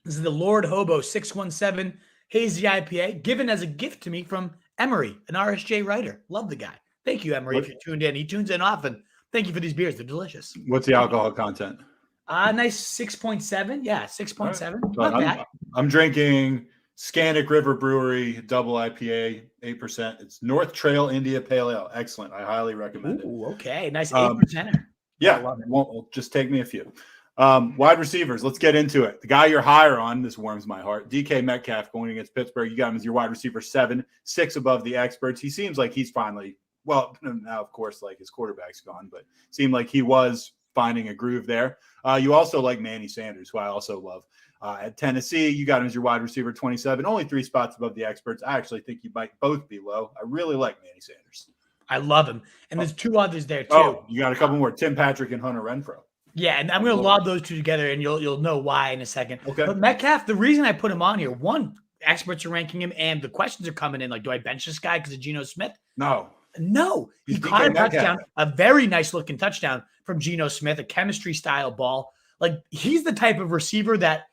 This is the Lord Hobo 617 Hazy IPA, given as a gift to me from Emery, an RSJ writer. Love the guy. Thank you, Emery, if you tuned in. He tunes in often. Thank you for these beers. They're delicious. What's the alcohol content? Nice 6.7. Yeah, 6.7. Right. I'm drinking Scandic River Brewery Double IPA, 8%. It's North Trail India Pale Ale. Excellent. I highly recommend it. Okay. Nice 8%. Yeah. Won't just take me a few. Wide receivers, let's get into it. The guy you're higher on, this warms my heart. DK Metcalf going against Pittsburgh. You got him as your wide receiver 7, 6 above the experts. He seems like he's finally, well, now of course, like his quarterback's gone, but seemed like he was finding a groove there. You also like Manny Sanders, who I also love. At Tennessee, you got him as your wide receiver 27, only 3 spots above the experts. I actually think you might both be low. I really like Manny Sanders. I love him. And there's 2 others there, too. Oh, you got a couple more, Tim Patrick and Hunter Renfrow. Yeah, and I'm going to lob those two together, and you'll know why in a second. Okay. But Metcalf, the reason I put him on here, one, experts are ranking him, and the questions are coming in like, do I bench this guy because of Geno Smith? No. He caught a touchdown, a very nice looking touchdown from Geno Smith, a chemistry style ball. Like, he's the type of receiver that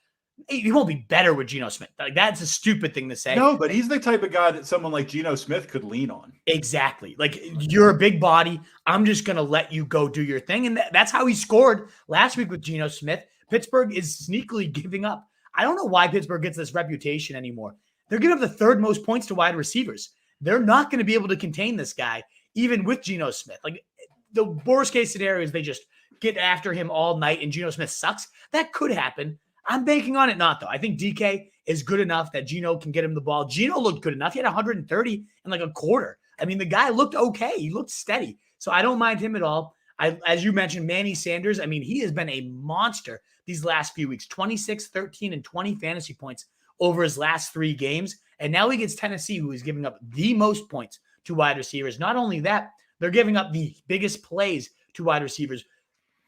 he won't be better with Geno Smith. Like, that's a stupid thing to say. No, but he's the type of guy that someone like Geno Smith could lean on. Exactly. Like, you're a big body. I'm just going to let you go do your thing. And that's how he scored last week with Geno Smith. Pittsburgh is sneakily giving up. I don't know why Pittsburgh gets this reputation anymore. They're giving up the third most points to wide receivers. They're not going to be able to contain this guy, even with Geno Smith. Like, the worst case scenario is they just get after him all night and Geno Smith sucks. That could happen. I'm banking on it not, though. I think DK is good enough that Geno can get him the ball. Geno looked good enough. He had 130 in like a quarter. I mean, the guy looked okay. He looked steady. So I don't mind him at all. As you mentioned, Manny Sanders, I mean, he has been a monster these last few weeks. 26, 13, and 20 fantasy points over his last 3 games. And now he gets Tennessee, who is giving up the most points to wide receivers. Not only that, they're giving up the biggest plays to wide receivers.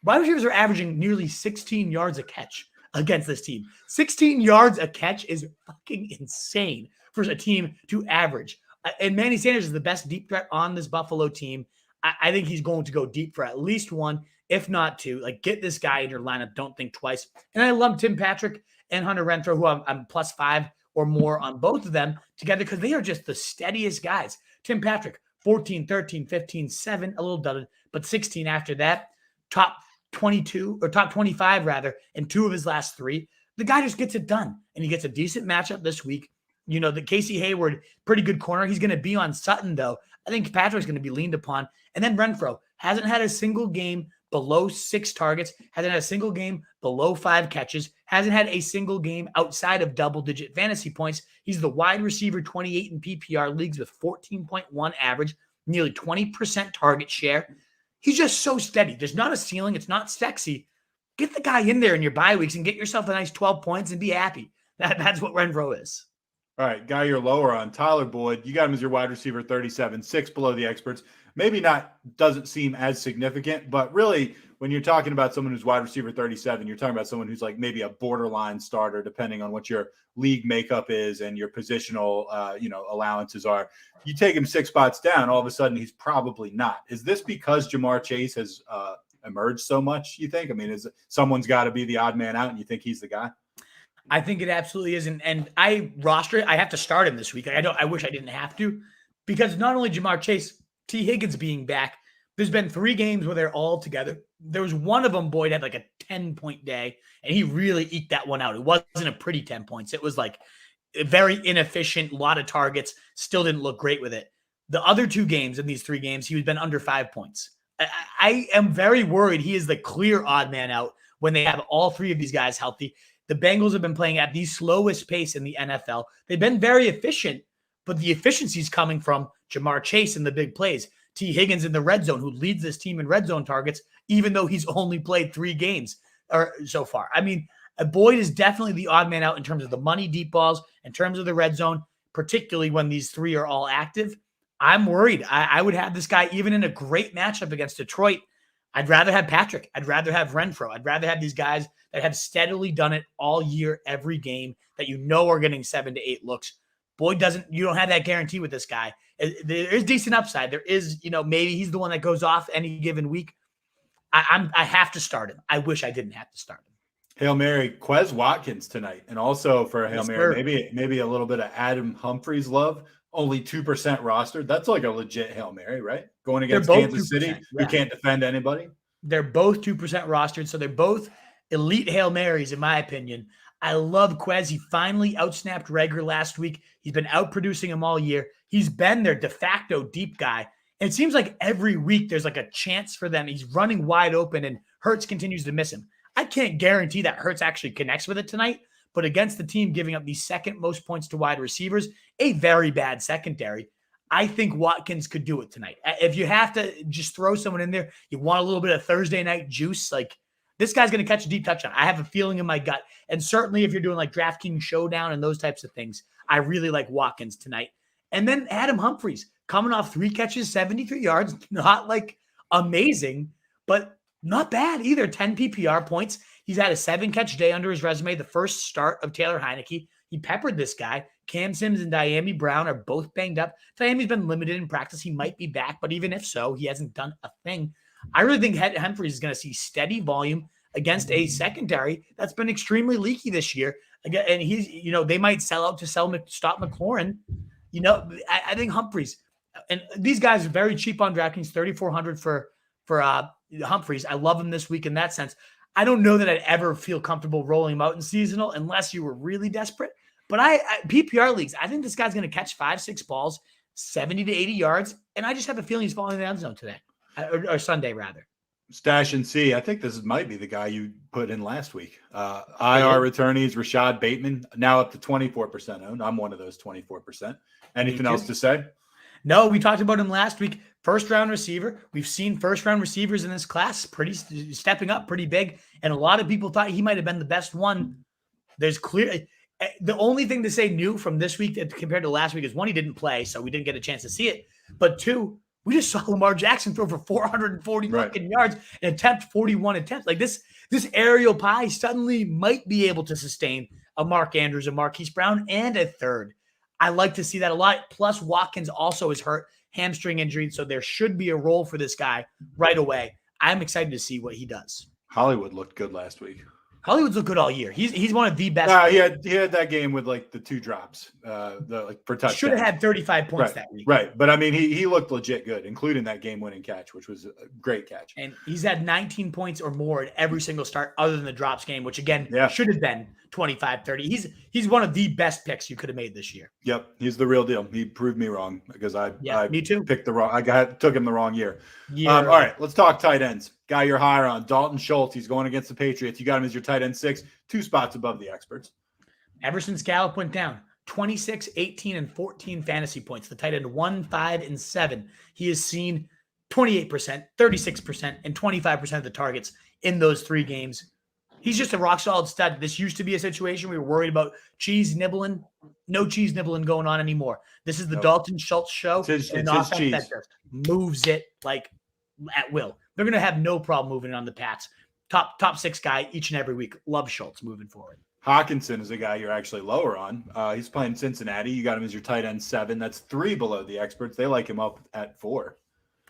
Wide receivers are averaging nearly 16 yards a catch against this team. 16 yards a catch is fucking insane for a team to average. And Manny Sanders is the best deep threat on this Buffalo team. I think he's going to go deep for at least 1, if not 2. Like, get this guy in your lineup. Don't think twice. And I love Tim Patrick and Hunter Renfrow, who I'm +5 or more on both of them together because they are just the steadiest guys. Tim Patrick, 14, 13, 15, 7, a little dudded, but 16 after that. Top 22 or top 25 rather, in 2 of his last 3. The guy just gets it done, and he gets a decent matchup this week. You know, the Casey Hayward, pretty good corner. He's going to be on Sutton, though. I think Patrick's going to be leaned upon. And then Renfrow hasn't had a single game below 6 targets, hasn't had a single game below 5 catches, hasn't had a single game outside of double-digit fantasy points. He's the wide receiver 28 in PPR leagues with 14.1 average, nearly 20% target share. He's just so steady. There's not a ceiling. It's not sexy. Get the guy in there in your bye weeks and get yourself a nice 12 points and be happy. That's what Renfrow is. All right, guy you're lower on, Tyler Boyd. You got him as your wide receiver 37, 6 below the experts. Maybe not, doesn't seem as significant, but really when you're talking about someone who's wide receiver 37, you're talking about someone who's like maybe a borderline starter, depending on what your league makeup is and your positional, allowances are. You take him 6 spots down, all of a sudden he's probably not. Is this because Jamar Chase has emerged so much, you think? I mean, someone's got to be the odd man out and you think he's the guy? I think it absolutely is. And I roster it. I have to start him this week. I wish I didn't have to, because not only Jamar Chase, T. Higgins being back, there's been 3 games where they're all together. There was one of them, Boyd had like a 10-point day, and he really eked that one out. It wasn't a pretty 10 points. It was like a very inefficient, lot of targets, still didn't look great with it. The other 2 games in these 3 games, he's been under 5 points. I am very worried he is the clear odd man out when they have all 3 of these guys healthy. The Bengals have been playing at the slowest pace in the NFL. They've been very efficient, but the efficiency is coming from Jamar Chase in the big plays. T. Higgins in the red zone, who leads this team in red zone targets, even though he's only played 3 games or so far. I mean, Boyd is definitely the odd man out in terms of the money deep balls, in terms of the red zone, particularly when these 3 are all active. I'm worried. I would have this guy even in a great matchup against Detroit. I'd rather have Patrick. I'd rather have Renfrow. I'd rather have these guys that have steadily done it all year, every game, that you know are getting 7 to 8 looks. Boyd you don't have that guarantee with this guy. There is decent upside. There is, maybe he's the one that goes off any given week. I have to start him. I wish I didn't have to start him. Hail Mary, Quez Watkins tonight. And also for a Hail Mary, maybe a little bit of Adam Humphries love. Only 2% rostered. That's like a legit Hail Mary, right? Going against Kansas City, who can't defend anybody. They're both 2% rostered, so they're both elite Hail Marys, in my opinion. I love Quez. He finally outsnapped Reagor last week. He's been outproducing him all year. He's been their de facto deep guy. And it seems like every week there's like a chance for them. He's running wide open, and Hurts continues to miss him. I can't guarantee that Hurts actually connects with it tonight, but against the team giving up the second most points to wide receivers, a very bad secondary, I think Watkins could do it tonight. If you have to just throw someone in there, you want a little bit of Thursday night juice, like this guy's going to catch a deep touchdown. I have a feeling in my gut. And certainly if you're doing like DraftKings Showdown and those types of things, I really like Watkins tonight. And then Adam Humphries coming off 3 catches, 73 yards, not like amazing, but Not bad either. 10 PPR points. He's had a 7-catch day under his resume, the first start of Taylor Heineke. He peppered this guy. Cam Sims and Diami Brown are both banged up. Diami's been limited in practice. He might be back, but even if so, he hasn't done a thing. I really think Humphries is going to see steady volume against a secondary that's been extremely leaky this year. Again, and he's, they might sell out to stop McLaurin. I think Humphries, and these guys are very cheap on DraftKings, $3,400 for Humphries. I love him this week in that sense. I don't know that I'd ever feel comfortable rolling him out in seasonal unless you were really desperate. But I PPR leagues, I think this guy's going to catch 5-6 balls, 70 to 80 yards, and I just have a feeling he's falling in the end zone today, or Sunday rather. Stash and C. I think this might be the guy you put in last week. IR returnees, Rashad Bateman, now up to 24% owned. I'm one of those 24%. Anything else to say? No, we talked about him last week. First-round receiver. We've seen first-round receivers in this class stepping up pretty big, and a lot of people thought he might have been the best one. There's clear – the only thing to say new from this week compared to last week is, one, he didn't play, so we didn't get a chance to see it. But two, we just saw Lamar Jackson throw for 440 fucking yards and attempt 41 attempts. Like this aerial pie suddenly might be able to sustain a Mark Andrews, a Marquise Brown, and a third. I like to see that a lot. Plus, Watkins also is hurt, hamstring injury, so there should be a role for this guy right away. I'm excited to see what he does. Hollywood looked good last week. Hollywood's looked good all year. He's one of the best. He had that game with like the 2 drops, for touchdowns. Should have had 35 points that week. Right, but I mean, he looked legit good, including that game-winning catch, which was a great catch. And he's had 19 points or more in every single start, other than the drops game, which again should have been 25, 30. He's one of the best picks you could have made this year. Yep, he's the real deal. He proved me wrong because I me too. Picked the wrong. took him the wrong year. All right, let's talk tight ends. Guy you're higher on, Dalton Schultz. He's going against the Patriots. You got him as your tight end 6, 2 spots above the experts. Ever since Gallup went down, 26, 18, and 14 fantasy points. The tight end 1, 5, and 7. He has seen 28%, 36%, and 25% of the targets in those 3 games. He's just a rock-solid stud. This used to be a situation we were worried about cheese nibbling. No cheese nibbling going on anymore. This is the Dalton Schultz show. It's his cheese. That just moves it like at will. They're going to have no problem moving it on the Pats. Top 6 guy each and every week. Love Schultz moving forward. Hawkinson is a guy you're actually lower on. He's playing Cincinnati. You got him as your tight end 7. That's 3 below the experts. They like him up at 4.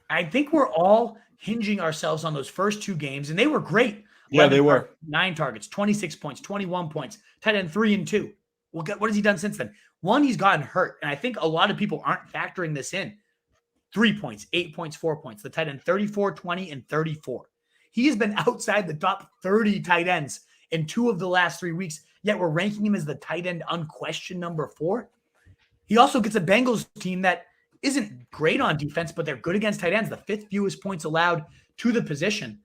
I think we're all hinging ourselves on those first 2 games, and they were great. Yeah, they were. 9 targets, 26 points, 21 points, tight end 3 and 2. Well, what has he done since then? 1, he's gotten hurt, and I think a lot of people aren't factoring this in. 3 points, 8 points, 4 points. The tight end 34, 20, and 34. He has been outside the top 30 tight ends in 2 of the last 3 weeks, yet we're ranking him as the tight end unquestioned number 4. He also gets a Bengals team that isn't great on defense, but they're good against tight ends, the 5th fewest points allowed to the position.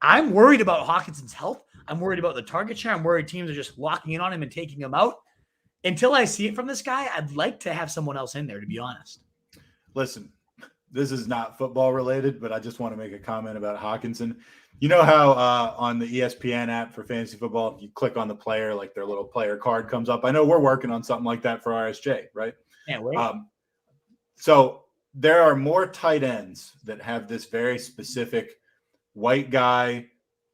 I'm worried about Hawkinson's health. I'm worried about the target share. I'm worried teams are just locking in on him and taking him out. Until I see it from this guy, I'd like to have someone else in there, to be honest. Listen, this is not football related, but I just want to make a comment about Hawkinson. You know how on the ESPN app for fantasy football, you click on the player, like their little player card comes up. I know we're working on something like that for RSJ, right? Can't wait. So there are more tight ends that have this very specific white guy,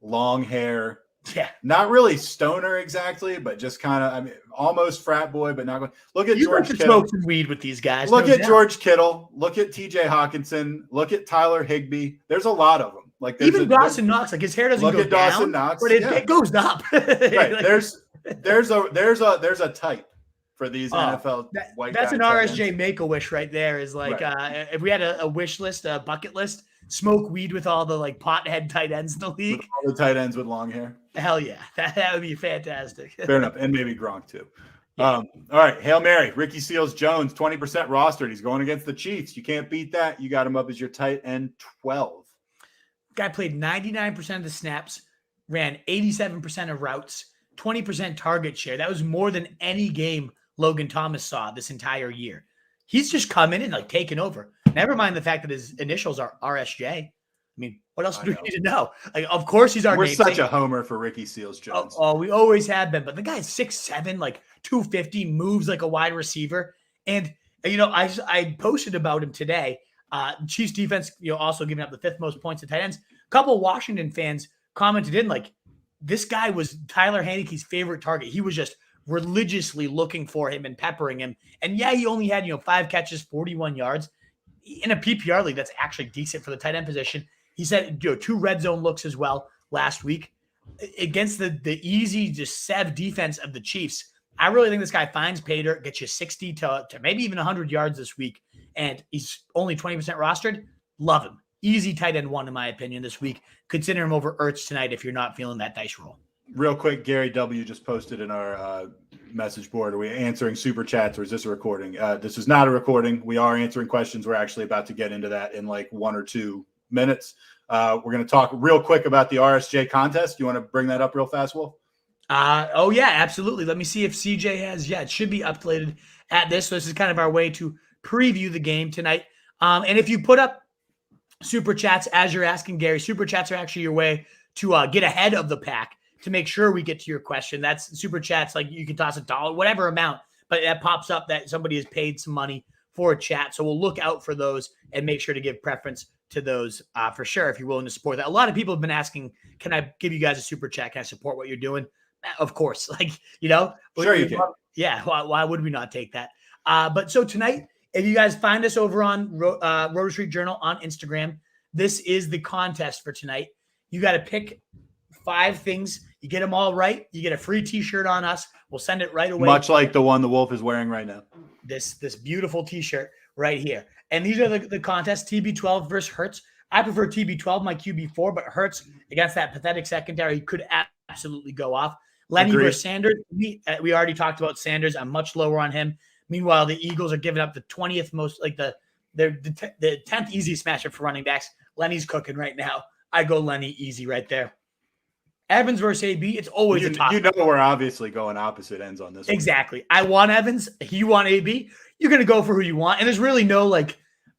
long hair. Yeah. Not really stoner exactly, but just kind of, almost frat boy, but not going. Look at George Kittle. Smoke some weed with these guys. Look at George Kittle. Look at TJ Hawkinson. Look at Tyler Higbee. There's a lot of them. Like even Dawson Knox, like his hair doesn't go down. Look at Dawson Knox, but it goes up. Right. There's a type for these NFL white guys. That's an RSJ Make-A-Wish right there. Is like if we had a wish list, a bucket list, smoke weed with all the like pothead tight ends in the league. With all the tight ends with long hair. Hell yeah, that would be fantastic. Fair enough, and maybe Gronk too. Yeah. All right, Hail Mary, Ricky Seals-Jones, 20% rostered. He's going against the Chiefs. You can't beat that. You got him up as your tight end 12. Guy played 99% of the snaps, ran 87% of routes, 20% target share. That was more than any game Logan Thomas saw this entire year. He's just come in and like taken over. Never mind the fact that his initials are RSJ. I mean, what else do we need to know? Like, of course, he's our We're namesake. Such a homer for Ricky Seals-Jones. Oh, we always have been. But the guy's 6'7", like 250, moves like a wide receiver. And, I posted about him today. Chiefs defense, also giving up the 5th most points to tight ends. couple Washington fans commented in like, this guy was Tyler Heineke's favorite target. He was just religiously looking for him and peppering him. And yeah, he only had, 5 catches, 41 yards. In a PPR league, that's actually decent for the tight end position. He said 2 red zone looks as well last week against the easy, just Sev defense of the Chiefs. I really think this guy finds pay dirt, gets you 60 to maybe even 100 yards this week, and he's only 20% rostered. Love him. Easy tight end 1, in my opinion, this week. Consider him over Ertz tonight if you're not feeling that dice roll. Real quick, Gary W. just posted in our message board. Are we answering super chats, or is this a recording? This is not a recording. We are answering questions. We're actually about to get into that in like 1 or 2 minutes. We're going to talk real quick about the RSJ contest. You want to bring that up real fast, Wolf? Oh, yeah, absolutely. Let me see if CJ has. Yeah, it should be uploaded at this. So this is kind of our way to preview the game tonight. And if you put up super chats, as you're asking, Gary, super chats are actually your way to get ahead of the pack to make sure we get to your question. That's super chats. Like you can toss $1, whatever amount, but that pops up that somebody has paid some money for a chat. So we'll look out for those and make sure to give preference to those for sure if you're willing to support that. A lot of people have been asking, can I give you guys a super chat? Can I support what you're doing? Of course. Sure you can. Yeah. Why would we not take that? But so tonight, if you guys find us over on Roto Street Journal on Instagram, this is the contest for tonight. You got to pick 5 things. You get them all right, you get a free T-shirt on us. We'll send it right away. Much like the one the Wolf is wearing right now. This beautiful T-shirt right here. And these are the contests, TB12 versus Hurts. I prefer TB12, my QB4, but Hurts against that pathetic secondary could absolutely go off. Lenny versus Sanders. We already talked about Sanders. I'm much lower on him. Meanwhile, the Eagles are giving up the 20th most, like the 10th easiest matchup for running backs. Lenny's cooking right now. I go Lenny easy right there. Evans versus AB, it's always a toss. You know we're obviously going opposite ends on this one. Exactly. I want Evans. You want AB. You're going to go for who you want. And there's really no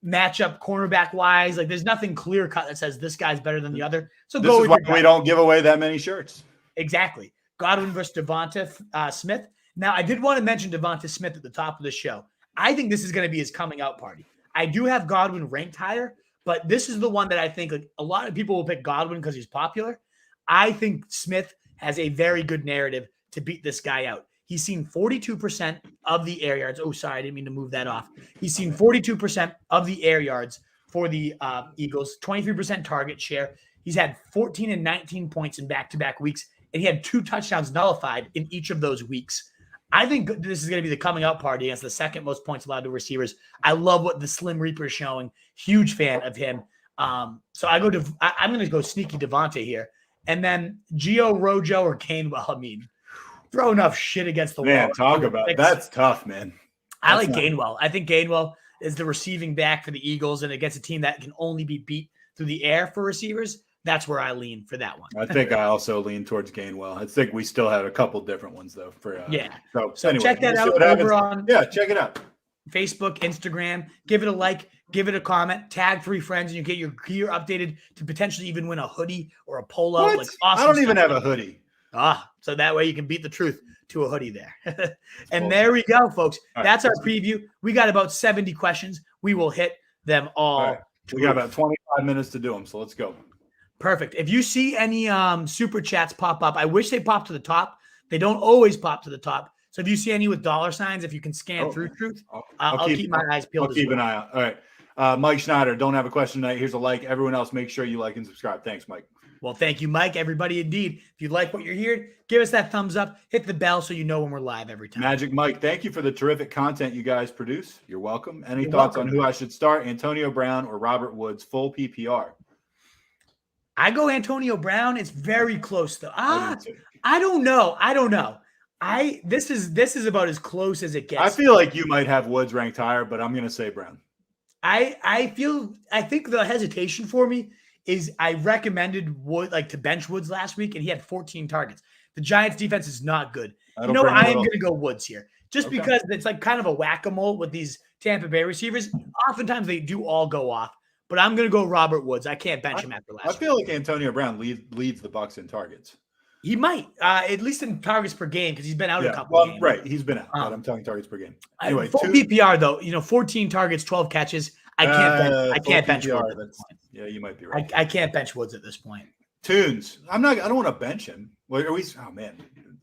matchup cornerback-wise. There's nothing clear-cut that says this guy's better than the other. So this is why we don't give away that many shirts. Exactly. Godwin versus Devonta Smith. Now, I did want to mention Devonta Smith at the top of the show. I think this is going to be his coming out party. I do have Godwin ranked higher, but this is the one that I think a lot of people will pick Godwin because he's popular. I think Smith has a very good narrative to beat this guy out. He's seen 42% of the air yards. Oh, sorry, I didn't mean to move that off. He's seen 42% of the air yards for the Eagles, 23% target share. He's had 14 and 19 points in back-to-back weeks, and he had 2 touchdowns nullified in each of those weeks. I think this is going to be the coming out party against the second most points allowed to receivers. I love what the Slim Reaper is showing. Huge fan of him. So I'm going to go sneaky Devonta here. And then Gio, Rojo, or Gainwell. I mean, throw enough shit against the wall. Man, talk about it. That's tough, man. I like Gainwell. I think Gainwell is the receiving back for the Eagles, and against a team that can only be beat through the air for receivers. That's where I lean for that one. I think I also lean towards Gainwell. I think we still have a couple different ones, though. So anyway, check that out over on check it out. Facebook, Instagram. Give it a like, give it a comment, tag 3 friends, and you get your gear updated to potentially even win a hoodie or a polo. What? Awesome I don't even have a hoodie. So that way you can beat the truth to a hoodie there. And there we go, folks. That's our preview. We got about 70 questions. We will hit them all. Right. We got about 25 minutes to do them, so let's go. Perfect. If you see any super chats pop up, I wish they popped to the top. They don't always pop to the top. So if you see any with $signs, if you can scan through truth, I'll keep my eyes peeled. I'll keep an eye out. All right. Mike Schneider, don't have a question tonight. Here's a like. Everyone else, make sure you like and subscribe. Thanks, Mike. Well, thank you, Mike. Everybody, indeed. If you like what you're hearing, give us that thumbs up. Hit the bell so you know when we're live every time. Magic Mike, thank you for the terrific content you guys produce. You're welcome. Any thoughts on who I should start, Antonio Brown or Robert Woods, full PPR? I go Antonio Brown. It's very close, though. I don't know. This is about as close as it gets. I feel like you might have Woods ranked higher, but I'm going to say Brown. I think the hesitation for me is I recommended Wood to bench Woods last week, and he had 14 targets. The Giants defense is not good. I am going to go Woods here just because it's kind of a whack-a-mole with these Tampa Bay receivers. Oftentimes they do all go off, but I'm going to go Robert Woods. I can't bench him after last week. I feel like Antonio Brown leads the Bucs in targets. He might, at least in targets per game, because he's been out a couple of games. Right, he's been out, but I'm talking targets per game. Anyway, full PPR, though, 14 targets, 12 catches. I can't bench PPR, Woods at this point. Yeah, you might be right. I can't bench Woods at this point. Tunes. I don't want to bench him. Well, oh man,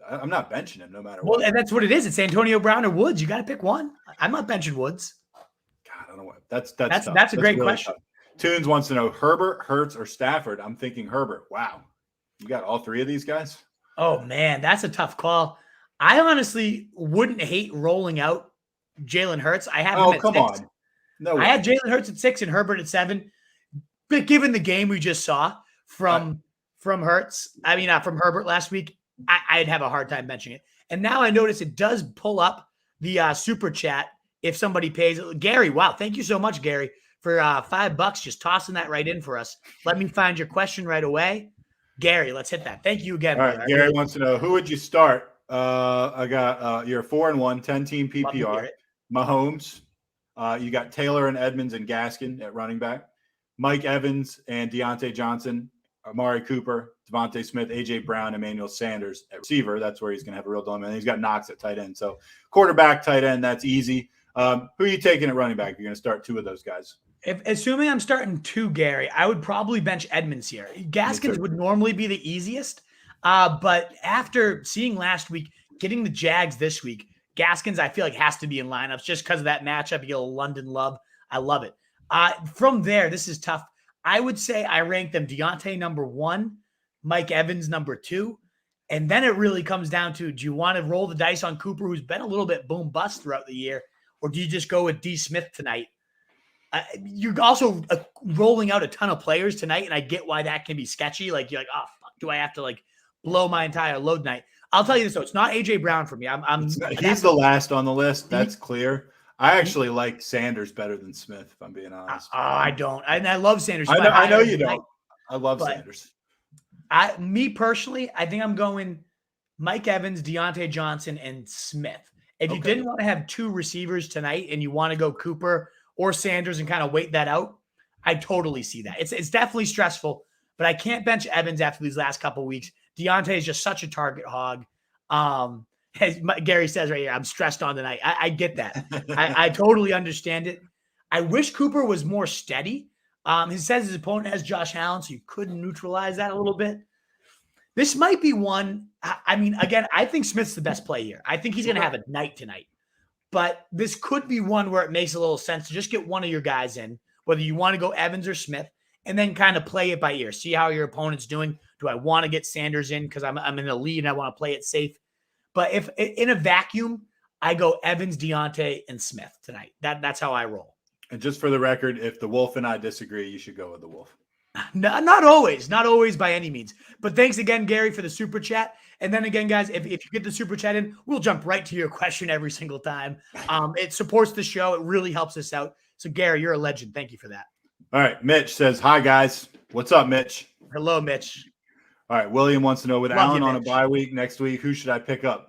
I'm not benching him no matter what. Well, and that's what it is. It's Antonio Brown or Woods. You got to pick one. I'm not benching Woods. God, I don't know what. That's a great really question. Tough. Tunes wants to know Herbert, Hurts, or Stafford. I'm thinking Herbert. Wow, you got all three of these guys. Oh man, that's a tough call. I honestly wouldn't hate rolling out Jalen Hurts. I have him at 6. On. No way. I had Jalen Hurts at 6 and Herbert at 7. But given the game we just saw from Hurts, from Herbert last week, I'd have a hard time benching it. And now I notice it does pull up the super chat if somebody pays. Gary, wow, thank you so much, Gary, for $5 just tossing that right in for us. Let me find your question right away. Gary, let's hit that. Thank you again. All right, Gary wants to know, who would you start? I got you're 4-1, 10-team PPR. Mahomes. You got Taylor and Edmonds and Gaskin at running back. Mike Evans and Deontay Johnson, Amari Cooper, Devonta Smith, A.J. Brown, Emmanuel Sanders at receiver. That's where he's going to have a real dilemma. And he's got Knox at tight end. So quarterback, tight end, that's easy. Who are you taking at running back? You're going to start 2 of those guys. Assuming I'm starting 2, Gary, I would probably bench Edmonds here. Gaskins would normally be the easiest. But after seeing last week, getting the Jags this week, Gaskins, I feel like has to be in lineups just because of that matchup. You get a London love. I love it. From there, this is tough. I would say I rank them Deontay number 1, Mike Evans number 2. And then it really comes down to, do you want to roll the dice on Cooper, who's been a little bit boom bust throughout the year, or do you just go with D. Smith tonight? You're also rolling out a ton of players tonight, and I get why that can be sketchy. Like, you're like, oh, fuck, do I have to blow my entire load night? I'll tell you this, though. It's not A.J. Brown for me. He's the last on the list. That's clear. I actually like Sanders better than Smith, if I'm being honest. I don't. And I love Sanders. I know you don't. I love Sanders. Me personally, I think I'm going Mike Evans, Deontay Johnson, and Smith. If you didn't want to have 2 receivers tonight and you want to go Cooper or Sanders and kind of wait that out, I totally see that. It's definitely stressful, but I can't bench Evans after these last couple of weeks. Deontay is just such a target hog. As Gary says right here, I'm stressed on tonight. I get that. I totally understand it. I wish Cooper was more steady. He says his opponent has Josh Allen, so you could neutralize that a little bit. This might be one. Again, I think Smith's the best play here. I think he's going to have a night tonight. But this could be one where it makes a little sense to just get one of your guys in, whether you want to go Evans or Smith, and then kind of play it by ear. See how your opponent's doing. Do I want to get Sanders in because I'm in a lead and I want to play it safe? But if in a vacuum, I go Evans, Deontay, and Smith tonight. That's how I roll. And just for the record, if the Wolf and I disagree, you should go with the Wolf. No, not always by any means. But thanks again, Gary, for the super chat. And then again, guys, if you get the super chat in, we'll jump right to your question every single time. It supports the show. It really helps us out. So, Gary, you're a legend. Thank you for that. All right. Mitch says, hi, guys. What's up, Mitch? Hello, Mitch. All right. William wants to know, with Love Allen you, on a Mitch. bye week next week, who should I pick up?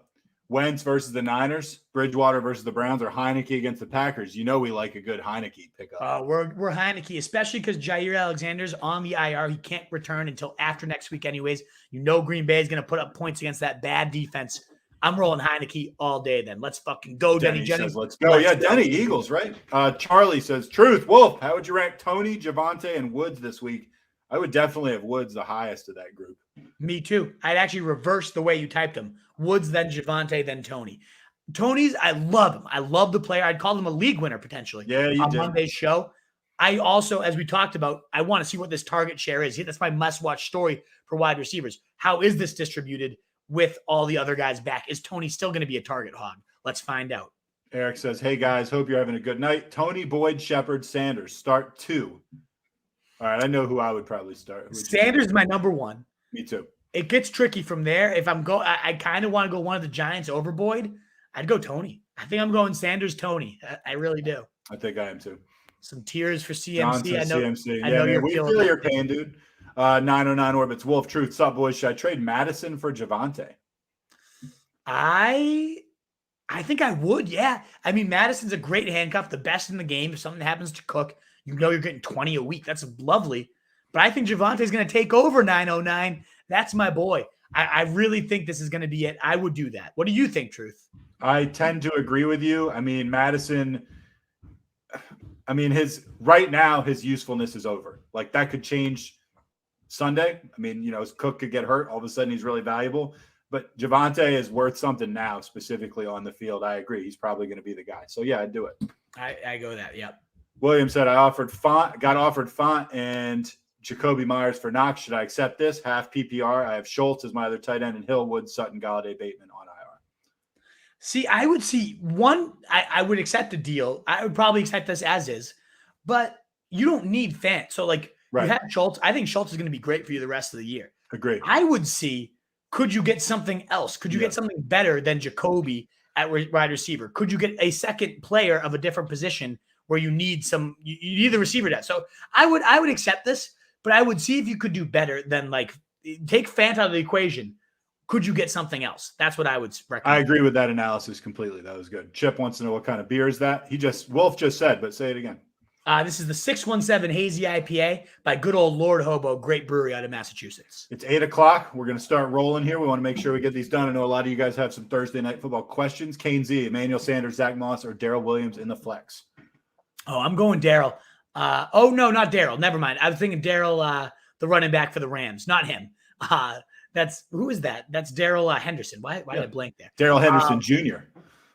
Wentz versus the Niners, Bridgewater versus the Browns, or Heineke against the Packers? You know we like a good Heineke pickup. We're Heineke, especially because Jair Alexander's on the IR. He can't return until after next week anyways. You know Green Bay is going to put up points against that bad defense. I'm rolling Heineke all day then. Let's fucking go, Denny Jennings. Let's go. Denny, Eagles, right? Charlie says, truth, Wolf, how would you rank Tony, Javonte, and Woods this week? I would definitely have Woods the highest of that group. Me too. I'd actually reverse the way you typed them. Woods, then Javonte, then Tony. Tony's, I love him. I love the player. I'd call him a league winner potentially. Yeah, you on did. Monday's show. I also, as we talked about, I want to see what this target share is. That's my must-watch story for wide receivers. How is this distributed with all the other guys back? Is Tony still going to be a target hog? Let's find out. Eric says, hey, guys, hope you're having a good night. Tony, Boyd, Shepard, Sanders. Start 2. All right, I know who I would probably start. Sanders is my number 1. Me too. It gets tricky from there. If I kind of want to go one of the Giants over Boyd. I'd go Tony. I think I'm going Sanders, Tony. I really do. I think I am too. Some tears for CMC. Johnson, I know. CMC. I know man, we feel your pain, dude. 909 Orbits. Wolf Truth. What's up, boys? Should I trade Madison for Javonte? I think I would, yeah. I mean, Madison's a great handcuff, the best in the game. If something happens to Cook, you know you're getting 20 a week. That's lovely. But I think Javonte's going to take over 909. That's my boy. I really think this is going to be it. I would do that. What do you think, Truth? I tend to agree with you. I mean, Madison, I mean, right now his usefulness is over. Like that could change Sunday. I mean, Cook could get hurt. All of a sudden he's really valuable. But Javonte is worth something now, specifically on the field. I agree. He's probably going to be the guy. So yeah, I'd do it. I go that. Yep. William said, got offered Font and Jacoby Myers for Knox. Should I accept this? Half PPR. I have Schultz as my other tight end and Hill, Woods, Sutton, Galladay, Bateman on IR. See, I would see one. I would accept the deal. I would probably accept this as is, but you don't need Fant. So like you have Schultz. I think Schultz is going to be great for you the rest of the year. Agree. I would see, could you get something else? Could you get something better than Jacoby at wide receiver? Could you get a second player of a different position where you need you need the receiver depth? So I would accept this, but I would see if you could do better than like take Fant out of the equation. Could you get something else? That's what I would recommend. I agree with that analysis completely. That was good. Chip wants to know what kind of beer is that. Wolf just said, but say it again. This is the 617 Hazy IPA by good old Lord Hobo, great brewery out of Massachusetts. It's 8:00. We're going to start rolling here. We want to make sure we get these done. I know a lot of you guys have some Thursday night football questions. Kane Z, Emmanuel Sanders, Zach Moss, or Darrell Williams in the flex. Oh, I'm going Darrell. No, not Darrell. Never mind. I was thinking Darrell, the running back for the Rams. Not him. Who is that? That's Darrell Henderson. Why did I blank there? Darrell Henderson Jr.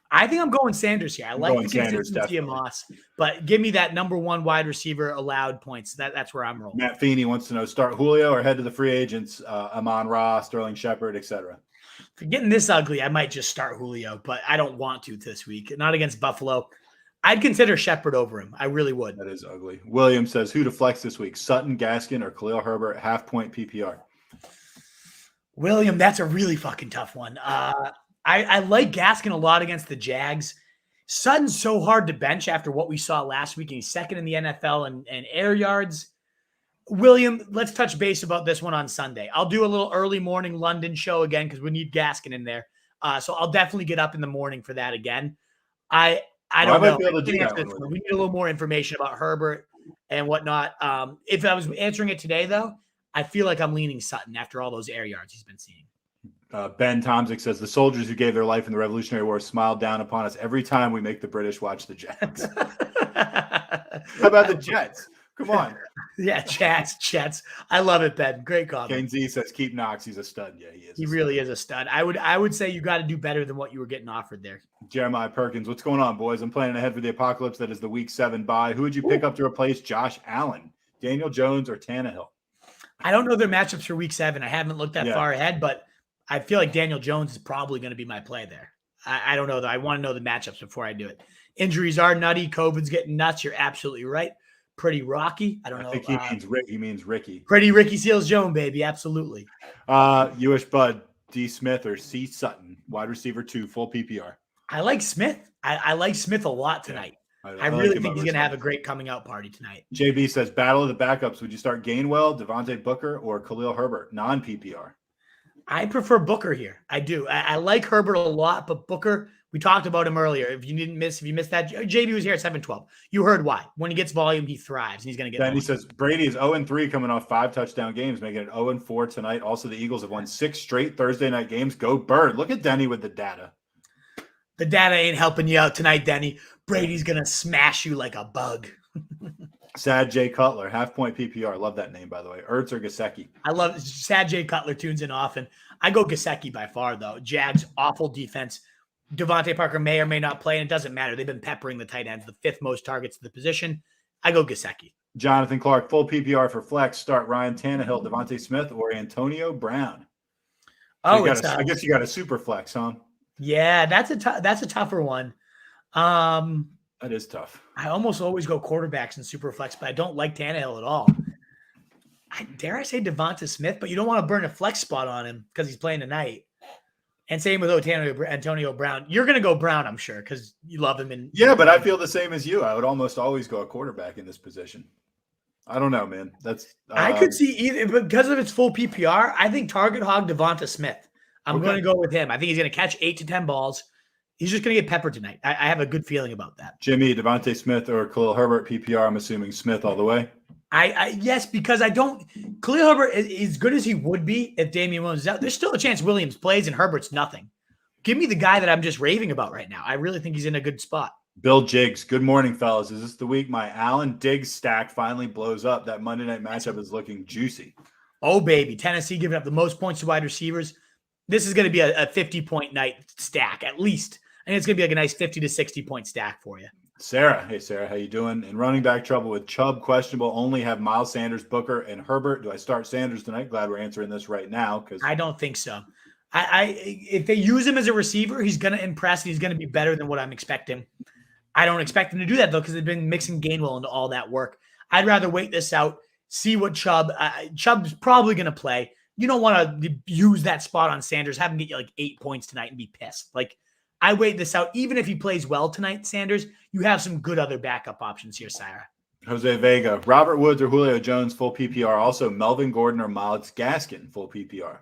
I think I'm going Sanders here. I like the consistency of Moss, but give me that number one wide receiver allowed points. That's where I'm rolling. Matt Feeney wants to know, start Julio or head to the free agents, Amon-Ra, Sterling Shepard, etc. For getting this ugly, I might just start Julio, but I don't want to this week. Not against Buffalo. I'd consider Shepard over him. I really would. That is ugly. William says, who to flex this week? Sutton, Gaskin, or Khalil Herbert, half-point PPR? William, that's a really fucking tough one. I like Gaskin a lot against the Jags. Sutton's so hard to bench after what we saw last week, and he's second in the NFL and air yards. William, let's touch base about this one on Sunday. I'll do a little early morning London show again because we need Gaskin in there. So I'll definitely get up in the morning for that again. I don't know. We need a little more information about Herbert and whatnot. If I was answering it today, though, I feel like I'm leaning Sutton after all those air yards he's been seeing. Ben Tomzik says, the soldiers who gave their life in the Revolutionary War smiled down upon us every time we make the British watch the Jets. How about the Jets? Come on. Yeah, Jets. I love it, Ben. Great comment. Kane Z says, keep Knox. He's a stud. Yeah, he is. He really is a stud. I would say you got to do better than what you were getting offered there. Jeremiah Perkins, what's going on, boys? I'm planning ahead for the apocalypse that is the Week 7 bye. Who would you pick up to replace Josh Allen? Daniel Jones or Tannehill? I don't know their matchups for Week 7. I haven't looked that far ahead, but I feel like Daniel Jones is probably going to be my play there. I don't know, though. I want to know the matchups before I do it. Injuries are nutty. COVID's getting nuts. You're absolutely right. Pretty rocky. I don't know. I think he means Ricky. Pretty Ricky Seals-Jones, baby. Absolutely. Jewish Bud, D. Smith or C. Sutton, wide receiver 2, full PPR. I like Smith. I like Smith a lot tonight. Yeah, I really think he's going to have a great coming out party tonight. JB says, battle of the backups. Would you start Gainwell, Devontae Booker, or Khalil Herbert, non-PPR? I prefer Booker here. I do. I like Herbert a lot, but Booker, we talked about him earlier. If you missed that, JB was here at 7:12. You heard why. When he gets volume, he thrives. And he's going to get Then he says, Brady is 0-3 coming off 5 touchdown games, making it 0-4 tonight. Also, the Eagles have won 6 straight Thursday night games. Go Bird. Look at Denny with the data. The data ain't helping you out tonight, Denny. Brady's going to smash you like a bug. Sad Jay Cutler, half-point PPR. Love that name, by the way. Ertz or Gesicki? I love Sad Jay Cutler tunes in often. I go Gesicki by far, though. Jags, awful defense. Devontae Parker may or may not play, and it doesn't matter. They've been peppering the tight ends, the 5th most targets to the position. I go Gesicki. Jonathan Clark, full PPR for flex. Start Ryan Tannehill, Devontae Smith, or Antonio Brown. So I guess you got a super flex, huh? Yeah, that's a tougher one. That is tough. I almost always go quarterbacks in super flex, but I don't like Tannehill at all. Dare I say Devonta Smith, but you don't want to burn a flex spot on him because he's playing tonight. And same with Antonio Brown. You're going to go Brown, I'm sure, because you love him. Yeah, but I feel the same as you. I would almost always go a quarterback in this position. I don't know, man. I could see either because of its full PPR. I think target hog Devonta Smith. I'm going to go with him. I think he's going to catch 8 to 10 balls. He's just going to get peppered tonight. I have a good feeling about that. Jimmy, Devontae Smith or Khalil Herbert PPR? I'm assuming Smith all the way. Yes, because Khalil Herbert is as good as he would be if Damien Williams is out. There's still a chance Williams plays and Herbert's nothing. Give me the guy that I'm just raving about right now. I really think he's in a good spot. Bill Jiggs, good morning, fellas. Is this the week my Allen Diggs stack finally blows up? That Monday night matchup is looking juicy. Oh, baby. Tennessee giving up the most points to wide receivers. This is going to be a 50-point night stack, at least. I think it's going to be like a nice 50 to 60-point stack for you. Sarah. Hey, Sarah. How you doing? In running back trouble with Chubb, questionable. Only have Miles Sanders, Booker, and Herbert. Do I start Sanders tonight? Glad we're answering this right now. Because I don't think so. If they use him as a receiver, he's going to impress. He's going to be better than what I'm expecting. I don't expect him to do that, though, because they've been mixing Gainwell into all that work. I'd rather wait this out, see what Chubb's probably going to play. You don't want to use that spot on Sanders, have him get you like 8 points tonight and be pissed. Like, I wait this out. Even if he plays well tonight, Sanders, you have some good other backup options here, Sarah. Jose Vega, Robert Woods or Julio Jones, full PPR. Also, Melvin Gordon or Myles Gaskin, full PPR.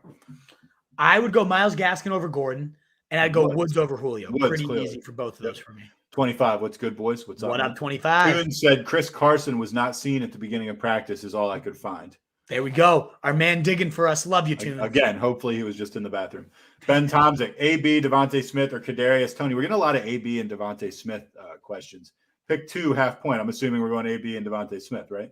I would go Myles Gaskin over Gordon, and I'd go Woods over Julio. Pretty clearly. Easy for both of those for me. 25. What's good, boys? What's up? What up, 25? Kuhn said Chris Carson was not seen at the beginning of practice is all I could find. There we go. Our man digging for us. Love you, Toon. Again, hopefully he was just in the bathroom. Ben Tomzik, AB, Devonta Smith, or Kadarius Toney. We're getting a lot of AB and Devonta Smith questions. Pick 2 half point. I'm assuming we're going AB and Devonta Smith, right?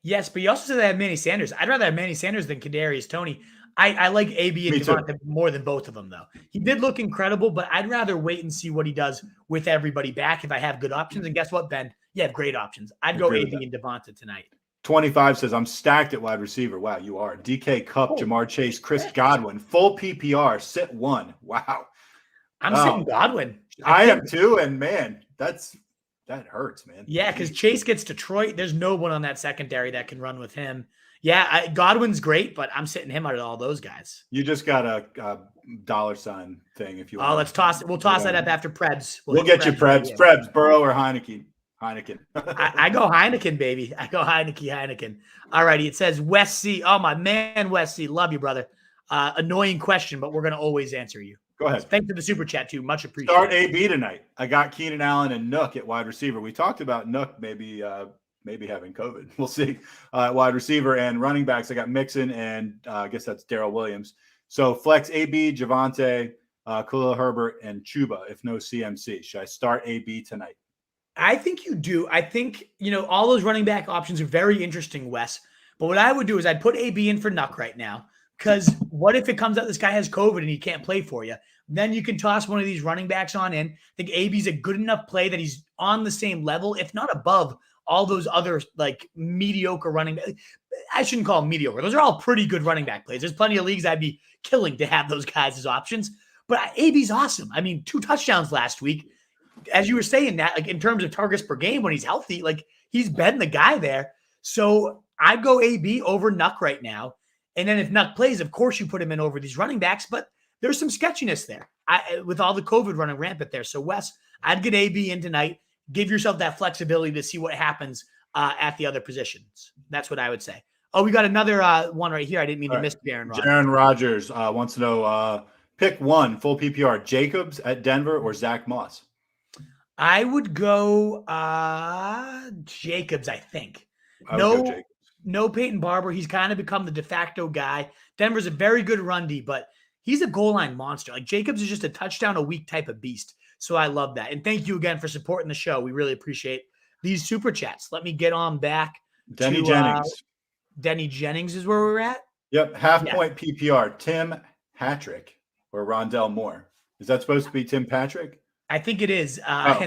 Yes, but you also said I have Manny Sanders. I'd rather have Manny Sanders than Kadarius Toney. I like AB and Devonta more than both of them, though. He did look incredible, but I'd rather wait and see what he does with everybody back if I have good options. And guess what, Ben? You have great options. I'd go AB and Devonta tonight. 25 says, I'm stacked at wide receiver. Wow, you are. DK Cup, Jamar Chase, Chris Godwin, full PPR, sit 1. Wow. I'm sitting Godwin. I am too, and man, that hurts, man. Yeah, because Chase gets Detroit. There's no one on that secondary that can run with him. Yeah, Godwin's great, but I'm sitting him out of all those guys. You just got a dollar sign thing if you want. Oh, let's toss it. We'll toss that up after Prebz. We'll get you Prebz. Prebz, Burrow or Heineken. I go Heineken, baby. I go Heineken. All righty. It says West C. Oh, my man, West C. Love you, brother. Annoying question, but we're going to always answer you. Go ahead. Thanks for the super chat, too. Much appreciated. Start AB tonight. I got Keenan Allen and Nook at wide receiver. We talked about Nook maybe having COVID. We'll see. Wide receiver and running backs. I got Mixon and I guess that's Darrell Williams. So flex AB, Javonte, Khalil Herbert, and Chuba if no CMC. Should I start AB tonight? I think you do. I think, all those running back options are very interesting, Wes. But what I would do is I'd put AB in for Nuck right now, because what if it comes out this guy has COVID and he can't play for you? Then you can toss one of these running backs on in. I think AB's a good enough play that he's on the same level, if not above, all those other like mediocre running back. I shouldn't call them mediocre. Those are all pretty good running back plays. There's plenty of leagues I'd be killing to have those guys as options. But AB's awesome. I mean, 2 touchdowns last week. As you were saying that, like in terms of targets per game when he's healthy, like he's been the guy there. So I'd go AB over Nuck right now. And then if Nuck plays, of course you put him in over these running backs, but there's some sketchiness there with all the COVID running rampant there. So Wes, I'd get AB in tonight. Give yourself that flexibility to see what happens at the other positions. That's what I would say. Oh, we got another one right here. I didn't mean to miss Jaron Rodgers. Jaron Rodgers wants to know, pick 1, full PPR, Jacobs at Denver or Zach Moss? I would go Jacobs, I think. No Peyton Barber. He's kind of become the de facto guy. Denver's a very good run D, but he's a goal line monster. Like Jacobs is just a touchdown a week type of beast. So I love that. And thank you again for supporting the show. We really appreciate these super chats. Let me get on back. Denny Jennings. Denny Jennings is where we're at. Yep. Point PPR. Tim Patrick or Rondell Moore. Is that supposed to be Tim Patrick? I think it is. I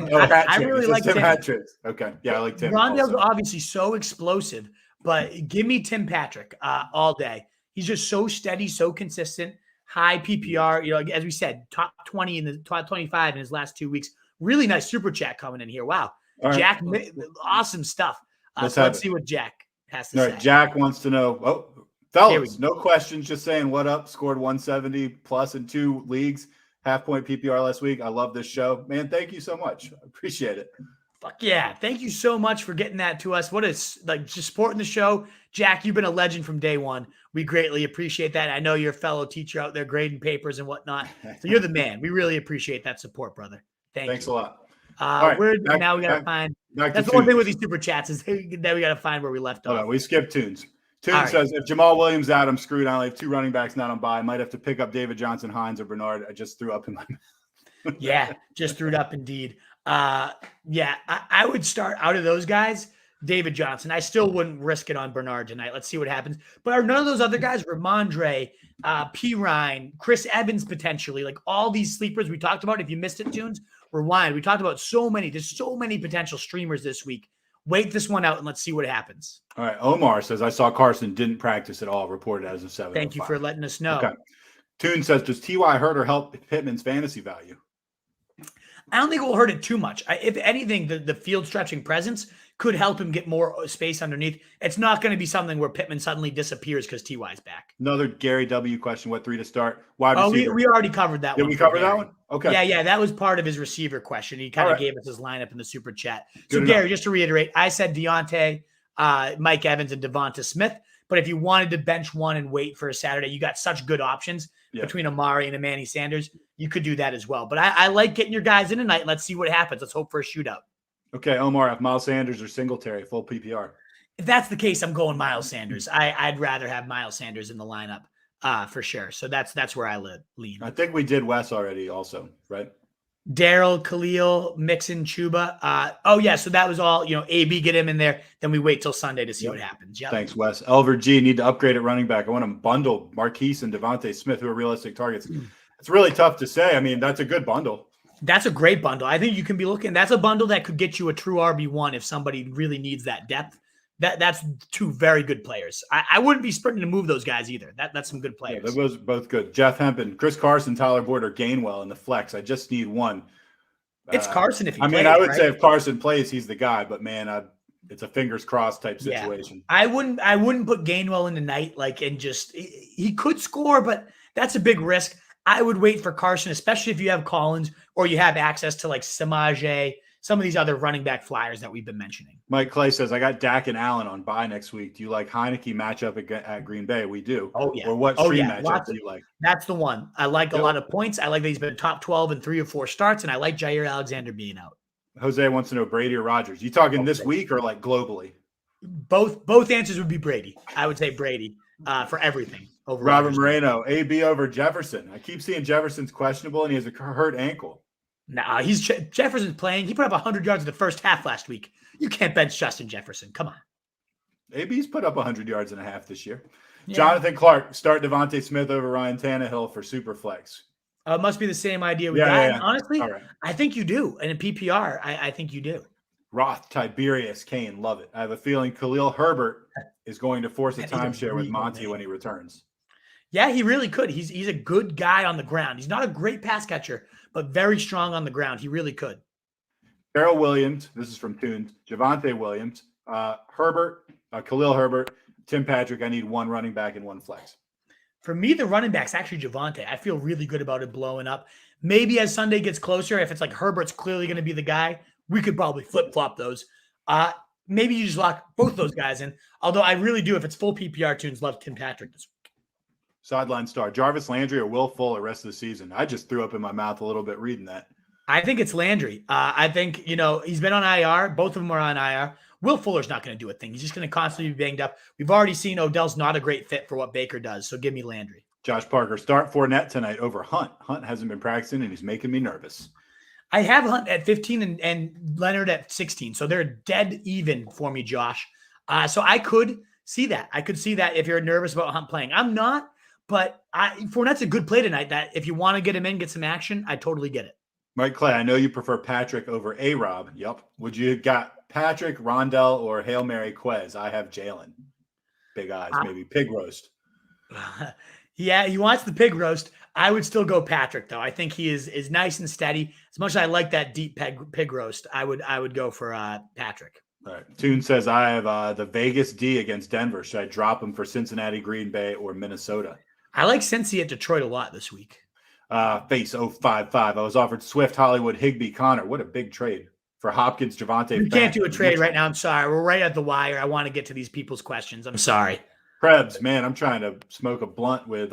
really like Tim Patrick. Okay. Yeah, I like Tim. Rondell's obviously so explosive, but give me Tim Patrick all day. He's just so steady, so consistent, high PPR. As we said, top 20 in the top 25 in his last 2 weeks. Really nice super chat coming in here. Wow. All Jack, right. Awesome stuff. Let's see what Jack has to say. Right, Jack wants to know, fellas, no questions, just saying what up. Scored 170 plus in 2 leagues. Point PPR last week. I love this show. Man, thank you so much. I appreciate it. Fuck yeah. Thank you so much for getting that to us. What is just supporting the show. Jack, you've been a legend from day one. We greatly appreciate that. I know you're a fellow teacher out there grading papers and whatnot. So you're the man. We really appreciate that support, brother. Thanks a lot. All right, we got to find. That's the one thing with these super chats is that we got to find where we left off. We skipped Tunes. Tune says, if Jamal Williams out, I'm screwed. I only have 2 running backs not on bye. I might have to pick up David Johnson, Hines, or Bernard. I just threw up in my mouth. Yeah, just threw it up indeed. Yeah, I would start out of those guys, David Johnson. I still wouldn't risk it on Bernard tonight. Let's see what happens. But are none of those other guys, Ramondre, P. Ryan, Chris Evans potentially, like all these sleepers we talked about? If you missed it, Tunes, rewind. We talked about there's so many potential streamers this week. Wait this one out and let's see what happens. All right. Omar says, I saw Carson didn't practice at all, reported as of 7. Thank you for letting us know. Okay. Toon says, does T.Y. hurt or help Pittman's fantasy value? I don't think it will hurt it too much. If anything, the field stretching presence could help him get more space underneath. It's not going to be something where Pittman suddenly disappears because T.Y.'s back. Another Gary W. question, what 3 to start? Wide receiver. We already covered that one. Did we cover that one? Okay. Yeah, that was part of his receiver question. He kind of gave us his lineup in the super chat. So, Good Gary, enough. just to reiterate, I said Deontay, Mike Evans, and Devonta Smith. But if you wanted to bench one and wait for a Saturday, you got such good options between Amari and Emmanuel Sanders. You could do that as well. But I like getting your guys in tonight. Let's see what happens. Let's hope for a shootout. Okay, Omar, if Miles Sanders or Singletary, full PPR. If that's the case, I'm going Miles Sanders. I'd rather have Miles Sanders in the lineup for sure. So that's where I lean. I think we did Wes already also, right? Daryl, Khalil, Mixon, Chuba. So that was all, AB, get him in there. Then we wait till Sunday to see what happens. Yep. Thanks, Wes. Elver G, need to upgrade at running back. I want to bundle Marquise and Devonta Smith, who are realistic targets. It's really tough to say. I mean, that's a good bundle. That's a great bundle. I think you can be looking. That's a bundle that could get you a true RB1 if somebody really needs that depth. That's 2 very good players. I wouldn't be sprinting to move those guys either. That's some good players. Yeah, that was both good. Jeff Hempen, Chris Carson, Tyler Boyd, or Gainwell in the flex. I just need one. It's Carson if he plays, I would say if Carson plays, he's the guy. But man, it's a fingers crossed type situation. Yeah. I wouldn't put Gainwell in tonight. He could score, but that's a big risk. I would wait for Carson, especially if you have Collins or you have access to like Samaje, some of these other running back flyers that we've been mentioning. Mike Clay says, I got Dak and Allen on bye next week. Do you like Heineke matchup at Green Bay? We do. Oh, yeah. Or what stream matchup do you like? That's the one. I like a lot of points. I like that he's been top 12 in 3 or 4 starts, and I like Jair Alexander being out. Jose wants to know Brady or Rodgers. You talking this week or like globally? Both answers would be Brady. I would say Brady for everything. Over Robert Rodgers. Moreno, AB over Jefferson. I keep seeing Jefferson's questionable, and he has a hurt ankle. Nah, Jefferson's playing. He put up 100 yards in the first half last week. You can't bench Justin Jefferson. Come on. AB's put up 100 yards and a half this year. Yeah. Jonathan Clark, start Devonta Smith over Ryan Tannehill for Superflex. It must be the same idea we got. Yeah. Honestly, right. I think you do. And in PPR, I think you do. Roth, Tiberius, Kane, love it. I have a feeling Khalil Herbert is going to force a timeshare with Monty when he returns. Yeah, he really could. He's a good guy on the ground. He's not a great pass catcher, but very strong on the ground. He really could. Darrell Williams, this is from Tunes, Javonte Williams, Herbert, Khalil Herbert, Tim Patrick. I need one running back and one flex. For me, the running back's actually Javonte. I feel really good about it blowing up. Maybe as Sunday gets closer, if it's like Herbert's clearly going to be the guy, we could probably flip-flop those. Maybe you just lock both those guys in. Although I really do, if it's full PPR, Tunes, love Tim Patrick this week. Sideline star, Jarvis Landry or Will Fuller rest of the season. I just threw up in my mouth a little bit reading that. I think it's Landry. I think, he's been on IR. Both of them are on IR. Will Fuller's not going to do a thing. He's just going to constantly be banged up. We've already seen Odell's not a great fit for what Baker does. So give me Landry. Josh Parker, start Fournette tonight over Hunt. Hunt hasn't been practicing, and he's making me nervous. I have Hunt at 15 and Leonard at 16. So they're dead even for me, Josh. So I could see that. I could see that if you're nervous about Hunt playing. I'm not. But Fournette's a good play tonight that if you want to get him in, get some action, I totally get it. Mike Clay, I know you prefer Patrick over A-Rob. Yep. Would you got Patrick, Rondell, or Hail Mary Quez? I have Jalen. Big eyes, maybe. Pig roast. Yeah, he wants the pig roast. I would still go Patrick, though. I think he is nice and steady. As much as I like that deep pig roast, I would go for Patrick. All right. Toon says, I have the Vegas D against Denver. Should I drop him for Cincinnati, Green Bay, or Minnesota? I like Cincy at Detroit a lot this week. Face 055. I was offered Swift, Hollywood, Higbee, Connor. What a big trade for Hopkins, Javonte. You can't do a trade right now. I'm sorry. We're right at the wire. I want to get to these people's questions. I'm sorry. Krebs, man, I'm trying to smoke a blunt with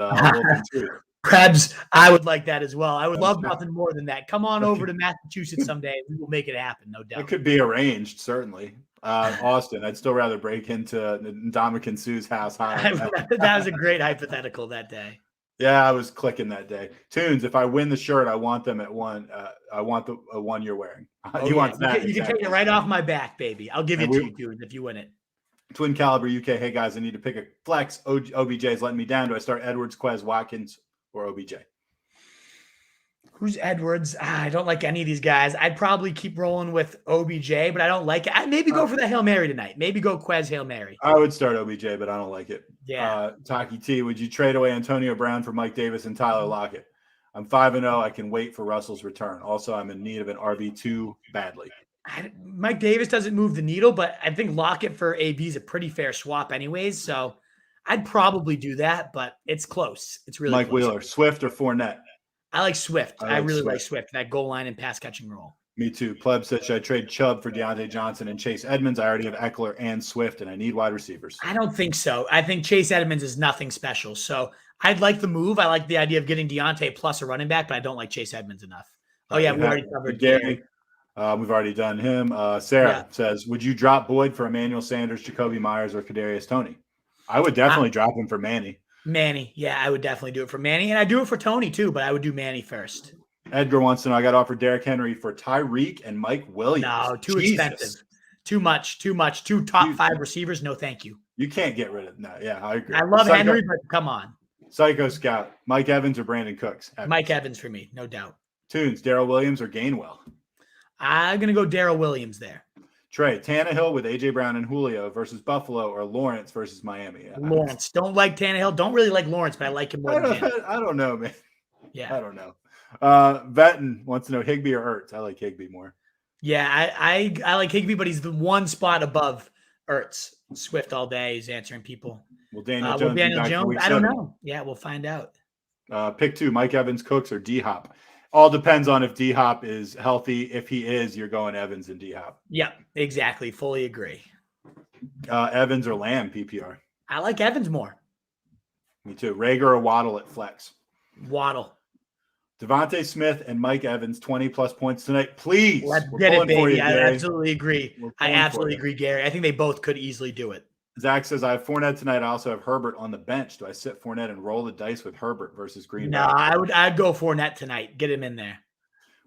Krebs, I would like that as well. I would love nothing more than that. Come on over to Massachusetts someday. We will make it happen, no doubt. It could be arranged, certainly. Austin, I'd still rather break into Ndamukong Suh's house. That was a great hypothetical that day. Yeah, I was clicking that day. Tunes, if I win the shirt, I want them at one. I want the one you're wearing. Oh, He yeah. wants that. You can take it right off my back, baby. I'll give it And to you, dude, if you win it. Twin Caliber UK. Hey, guys, I need to pick a flex. OBJ is letting me down. Do I start Edwards, Quez, Watkins, or OBJ? Who's Edwards? I don't like any of these guys. I'd probably keep rolling with OBJ, but I don't like it. I'd maybe go for the Hail Mary tonight. Maybe go Quez Hail Mary. I would start OBJ, but I don't like it. Yeah. Taki T, would you trade away Antonio Brown for Mike Davis and Tyler Lockett? I'm 5-0. I can wait for Russell's return. Also, I'm in need of an RB2 badly. Mike Davis doesn't move the needle, but I think Lockett for AB is a pretty fair swap anyways. So I'd probably do that, but it's close. It's really Mike close. Wheeler, Swift or Fournette? I like Swift. I really Swift. like Swift, that goal line and pass catching role. Me too. Pleb said, should I trade Chubb for Deontay Johnson and Chase Edmonds? I already have Eckler and Swift, and I need wide receivers. I don't think so. I think Chase Edmonds is nothing special. So I'd like the move. I like the idea of getting Deontay plus a running back, but I don't like Chase Edmonds enough. Oh, yeah, we already covered Gary. We've already done him. Sarah says, would you drop Boyd for Emmanuel Sanders, Jacoby Myers, or Kadarius Toney? I would definitely drop him for Manny. Manny. Yeah, I would definitely do it for Manny. And I do it for Tony too, but I would do Manny first. Edgar wants to know, I got offered Derrick Henry for Tyreek and Mike Williams. No, too expensive. Too much. Two top 5 receivers. No, thank you. You can't get rid of that. Yeah, I agree. I love Henry, but come on. Psycho Scout, Mike Evans or Brandon Cooks? Mike Evans for me, no doubt. Tunes, Darrell Williams or Gainwell? I'm going to go Darrell Williams there. Trey, Tannehill with A.J. Brown and Julio versus Buffalo or Lawrence versus Miami? Lawrence. Don't like Tannehill. Don't really like Lawrence, but I like him more than Tannehill. I don't know, man. Yeah. I don't know. Vetton wants to know Higbee or Ertz. I like Higbee more. Yeah, I like Higbee, but he's the one spot above Ertz. Swift all day. He's answering people. Will Daniel Jones? I don't know. Yeah, we'll find out. Pick 2, Mike Evans, Cooks, or D-Hop. All depends on if D-Hop is healthy. If he is, you're going Evans and D-Hop. Yeah, exactly. Fully agree. Evans or Lamb, PPR? I like Evans more. Me too. Rager or Waddle at flex? Waddle. Devonta Smith and Mike Evans, 20-plus points tonight. Please. Let's get it, baby. I absolutely agree. I absolutely agree, Gary. I think they both could easily do it. Zach says, I have Fournette tonight. I also have Herbert on the bench. Do I sit Fournette and roll the dice with Herbert versus Green Bay? No, I'd go Fournette tonight. Get him in there.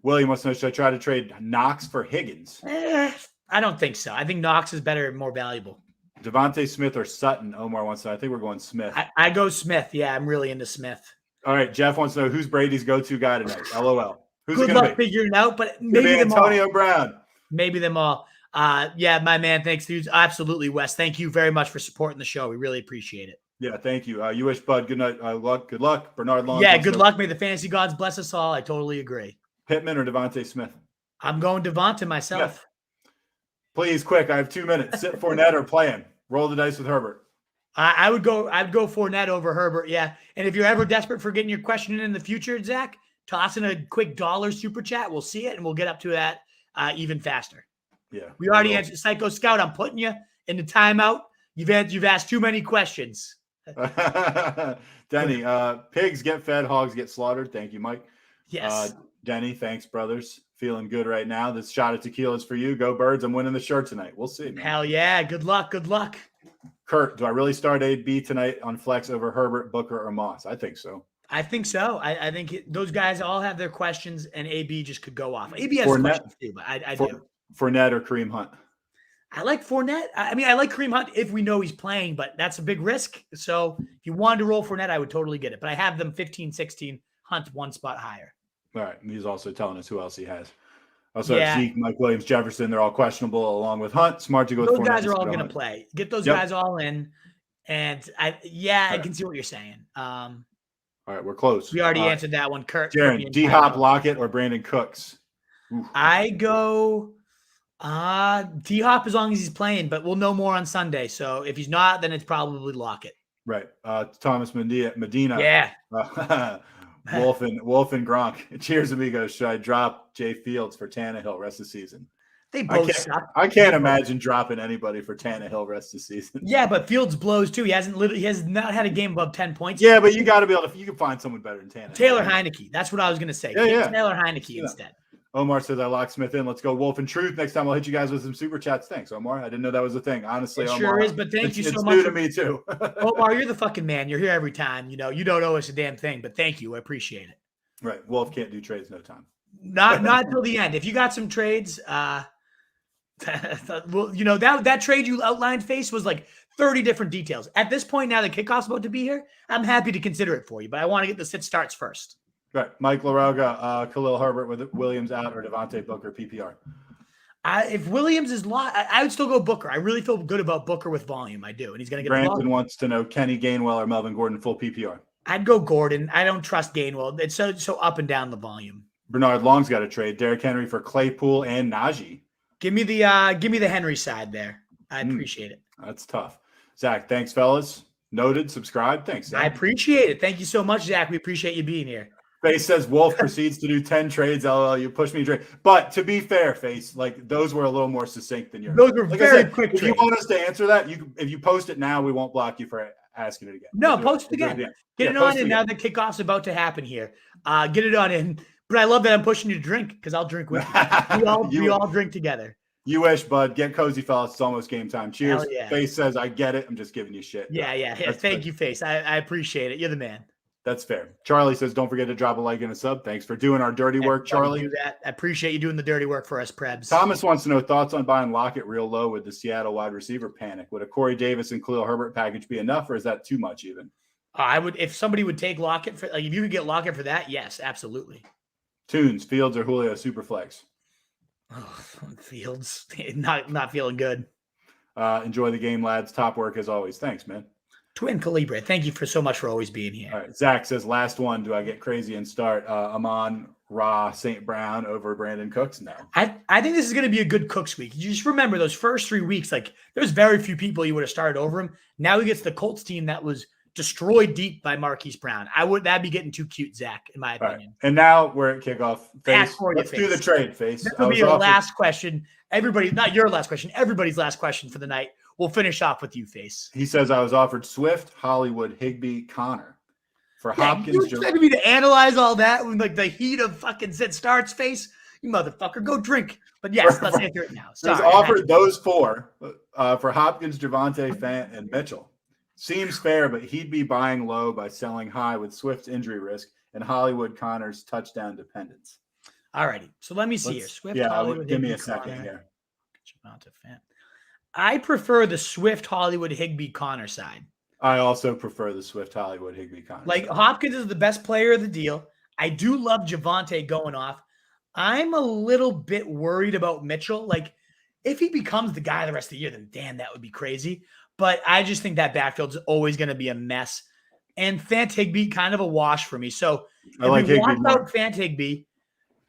William wants to know, should I try to trade Knox for Higgins? I don't think so. I think Knox is better and more valuable. Devonta Smith or Sutton? Omar wants to know. I think we're going Smith. I go Smith. Yeah, I'm really into Smith. All right, Jeff wants to know, who's Brady's go-to guy tonight? LOL. Who's Good it going to luck be? figuring it out, but maybe them Antonio all. Brown. Maybe them all. Yeah, my man. Thanks, dudes. Absolutely, Wes. Thank you very much for supporting the show. We really appreciate it. Yeah, thank you. You wish Bud good night. Good luck. Bernard Long. Yeah, good luck. May the fantasy gods bless us all. I totally agree. Pittman or Devonta Smith? I'm going Devonta myself. Smith. Please, quick. I have 2 minutes. Sit Fournette or play him. Roll the dice with Herbert. I'd go Fournette over Herbert. Yeah, and if you're ever desperate for getting your question in the future, Zach, toss in a quick $1 super chat. We'll see it, and we'll get up to that even faster. Yeah, we already answered Psycho Scout. I'm putting you in the timeout. You've asked too many questions. Denny, pigs get fed, hogs get slaughtered. Thank you, Mike. Yes. Denny, thanks, brothers. Feeling good right now. This shot of tequila is for you. Go Birds. I'm winning the shirt tonight. We'll see, man. Hell yeah. Good luck. Good luck. Kurt, do I really start AB tonight on flex over Herbert, Booker, or Moss? I think so. I think so. I think those guys all have their questions, and AB just could go off. AB has questions too, but I do. Fournette or Kareem Hunt? I like Fournette. I mean, I like Kareem Hunt if we know he's playing, but that's a big risk. So if you wanted to roll Fournette, I would totally get it. But I have them 15, 16, Hunt one spot higher. All right. He's also telling us who else he has. Also, Zeke, Mike Williams, Jefferson, they're all questionable along with Hunt. Smart to go with Those Fournette. Guys are all going to play. Get those guys all in. And I can see what you're saying. All right, we're close. We already answered that one. Kurt. Jaron, D-Hop, Lockett, or Brandon Cooks? Oof. I go D-Hop as long as he's playing, but we'll know more on Sunday. So if he's not, then it's probably Lockett. Right. Thomas Medina. Yeah. Wolf and Gronk. Cheers, amigos. Should I drop Jay Fields for Tannehill rest of the season? They both suck. I can't imagine dropping anybody for Tannehill rest of the season. Yeah, but Fields blows too. He has not had a game above 10 points. Yeah, but you got to be able to. You can find someone better than Tannehill. Taylor Heineke. That's what I was going to say. Yeah. Taylor Heineke instead. Omar says I locked Smith in. Let's go Wolf and Truth. Next time I'll hit you guys with some super chats. Thanks, Omar. I didn't know that was a thing. Honestly, It Omar, sure is, but thank you so it's much. New to me too. Omar, you're the fucking man. You're here every time. You know, you don't owe us a damn thing, but thank you. I appreciate it. Right. Wolf can't do trades, no time. Not until the end. If you got some trades, well, you know, that trade you outlined, Face, was like 30 different details. At this point, now the kickoff's about to be here, I'm happy to consider it for you, but I want to get the sit starts first. Right. Mike LaRoga, Khalil Herbert with Williams out, or Devontae Booker PPR. If Williams is I would still go Booker. I really feel good about Booker with volume. I do. And he's going to get the ball. Brandon wants to know Kenny Gainwell or Melvin Gordon full PPR. I'd go Gordon. I don't trust Gainwell. It's so up and down the volume. Bernard Long's got a trade. Derrick Henry for Claypool and Najee. Give me the Henry side there. I appreciate it. That's tough. Zach, thanks, fellas. Noted. Subscribe. Thanks, Zach. I appreciate it. Thank you so much, Zach. We appreciate you being here. Face says Wolf proceeds to do 10 trades. LOL, you push me to trade. But to be fair, Face, like those were a little more succinct than yours. Those were like very I said, quick if trades. you want us to answer that, if you post it now, we won't block you for asking it again. No, We'll post it again. Get it on in now that kickoff's about to happen here. Get it on in. But I love that I'm pushing you to drink because I'll drink with you. We all drink together. You wish, bud. Get cozy, fellas. It's almost game time. Cheers. Yeah. Face says, I get it. I'm just giving you shit. Yeah. Thank you, Face. I appreciate it. You're the man. That's fair. Charlie says, don't forget to drop a like and a sub. Thanks for doing our dirty work, Charlie. Do that. I appreciate you doing the dirty work for us, Prebs. Thomas wants to know thoughts on buying Lockett real low with the Seattle wide receiver panic. Would a Corey Davis and Khalil Herbert package be enough, or is that too much even? I would, if somebody would take Lockett for, like, if you could get Lockett for that, yes, absolutely. Tunes, Fields, or Julio Superflex? Oh, Fields, not feeling good. Enjoy the game, lads. Top work as always. Thanks, man. Twin Calibre, thank you so much for always being here. All right. Zach says, last one. Do I get crazy and start Amon Ra St. Brown over Brandon Cooks? No. I think this is going to be a good Cooks week. You just remember those first 3 weeks, like there's very few people you would have started over him. Now he gets the Colts team that was destroyed deep by Marquise Brown. That'd be getting too cute, Zach, in my opinion. Right. And now we're at kickoff. Face. Let's do the trade, Face. This will be your last question. Everybody, not your last question, everybody's last question for the night. We'll finish off with you, Face. He says, I was offered Swift, Hollywood, Higbee, Connor. For Hopkins. You expected me to analyze all that with like the heat of fucking sit starts, Face? You motherfucker, go drink. But yes, let's answer it now. He was offered those four for Hopkins, Javonte, Fant, and Mitchell. Seems fair, but he'd be buying low by selling high with Swift's injury risk and Hollywood Connor's touchdown dependence. All righty. So let me see here. Swift, yeah, Hollywood, give me Higbee, a second Connor, here. Javonte, Fant. I prefer the Swift, Hollywood, Higbee, Connor side. I also prefer the Swift, Hollywood, Higbee, Connor. Like Hopkins is the best player of the deal. I do love Javonte going off. I'm a little bit worried about Mitchell. Like if he becomes the guy the rest of the year, then damn, that would be crazy. But I just think that backfield's always going to be a mess. And Fant Higbee, kind of a wash for me. So I like Higbee out Fant Higbee,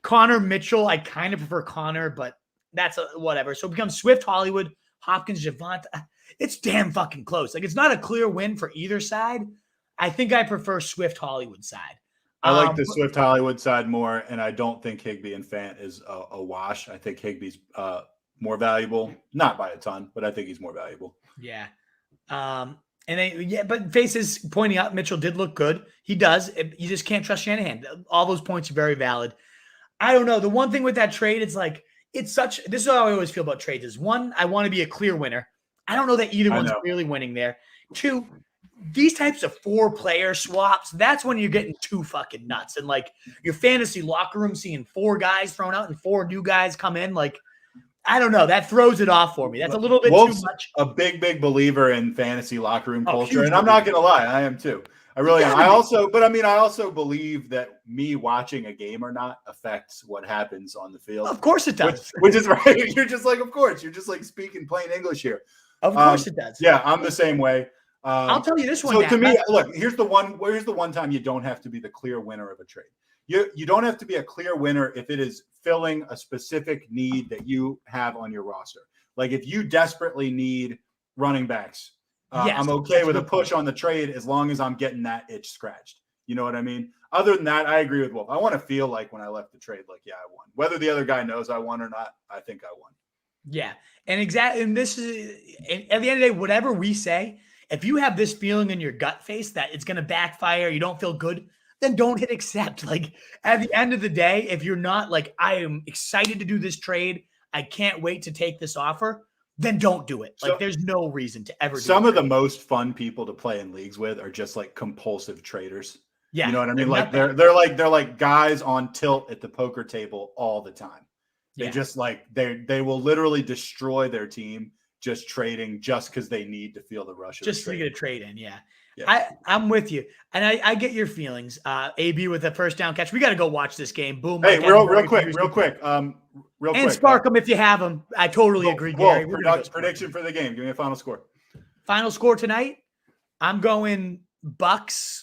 Connor Mitchell, I kind of prefer Connor, but that's whatever. So it becomes Swift, Hollywood, Hopkins, Javonte. It's damn fucking close. Like it's not a clear win for either side. I think I prefer Swift, Hollywood side. I like the Swift, Hollywood side more, and I don't think Higbee and Fant is a wash. I think Higbee's more valuable, not by a ton, but I think he's more valuable. Yeah. But Face is pointing out Mitchell did look good. He does. You just can't trust Shanahan. All those points are very valid. I don't know. The one thing with that trade, it's like, this is how I always feel about trades is one, I want to be a clear winner. I don't know that either one's really winning there. Two, these types of 4-player swaps, that's when you're getting too fucking nuts. And like your fantasy locker room, seeing 4 guys thrown out and 4 new guys come in, like, I don't know. That throws it off for me. That's a little bit too much. A big believer in fantasy locker room culture. And I'm not going to lie. I am too. I really am. I also believe that me watching a game or not affects what happens on the field. Of course it does. Which is right. You're just like, of course. You're just like speaking plain English here. Of course it does. Yeah, I'm the same way. I'll tell you this one. So to me, look, here's the one time you don't have to be the clear winner of a trade. You don't have to be a clear winner if it is filling a specific need that you have on your roster. Like if you desperately need running backs, I'm okay with a push on the trade as long as I'm getting that itch scratched. You know what I mean? Other than that, I agree with Wolf. I want to feel like when I left the trade, like, yeah, I won. Whether the other guy knows I won or not, I think I won. Yeah. And exactly. And this is, at the end of the day, whatever we say, if you have this feeling in your gut Face that it's going to backfire, you don't feel good then don't hit accept. Like at the end of the day, if you're not like, I am excited to do this trade, I can't wait to take this offer, then don't do it. Like there's no reason to ever do some of the most fun people to play in leagues with are just like compulsive traders. Yeah. You know what I mean? Like they're like guys on tilt at the poker table all the time. They just like they will literally destroy their team just trading just because they need to feel the rush of just to trade. get a trade in. Yeah. I'm with you. And I get your feelings. AB with a first down catch. We got to go watch this game. Boom. Hey, real quick. And spark them if you have them. I totally agree, Gary. Prediction for the game. Give me a final score. Final score tonight. I'm going Bucs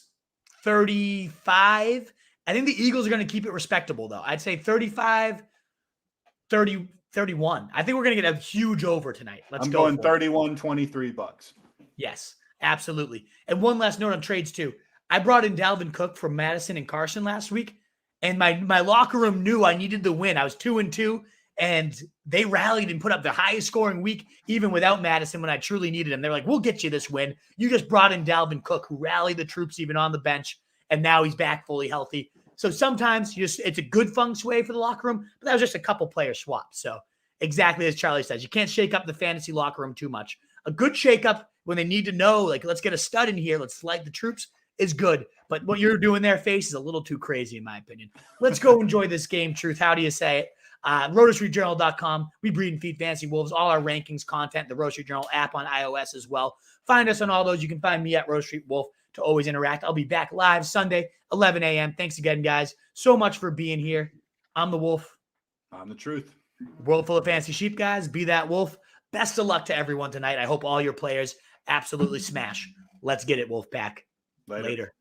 35. I think the Eagles are going to keep it respectable, though. I'd say 35, 30, 31. I think we're going to get a huge over tonight. I'm going 31-23 Bucs. Yes, absolutely. And one last note on trades, too. I brought in Dalvin Cook from Madison and Carson last week, and my locker room knew I needed the win. I was 2-2, and they rallied and put up the highest scoring week, even without Madison, when I truly needed him. They're like, we'll get you this win. You just brought in Dalvin Cook, who rallied the troops even on the bench, and now he's back fully healthy. So sometimes it's a good feng shui for the locker room, but that was just a couple player swaps. So exactly as Charlie says, you can't shake up the fantasy locker room too much. A good shake up when they need to know, like, let's get a stud in here, let's light the troops, is good. But what you're doing there, Face, is a little too crazy, in my opinion. Let's go enjoy this game, Truth. How do you say it? RotoStreetJournal.com. We breed and feed fantasy wolves. All our rankings, content, the Roto Street Journal app on iOS as well. Find us on all those. You can find me at Roto Street Wolf to always interact. I'll be back live Sunday, 11 a.m. Thanks again, guys, so much for being here. I'm the Wolf. I'm the Truth. World full of fancy sheep, guys. Be that wolf. Best of luck to everyone tonight. I hope all your players absolutely smash. Let's get it, Wolfpack. Later.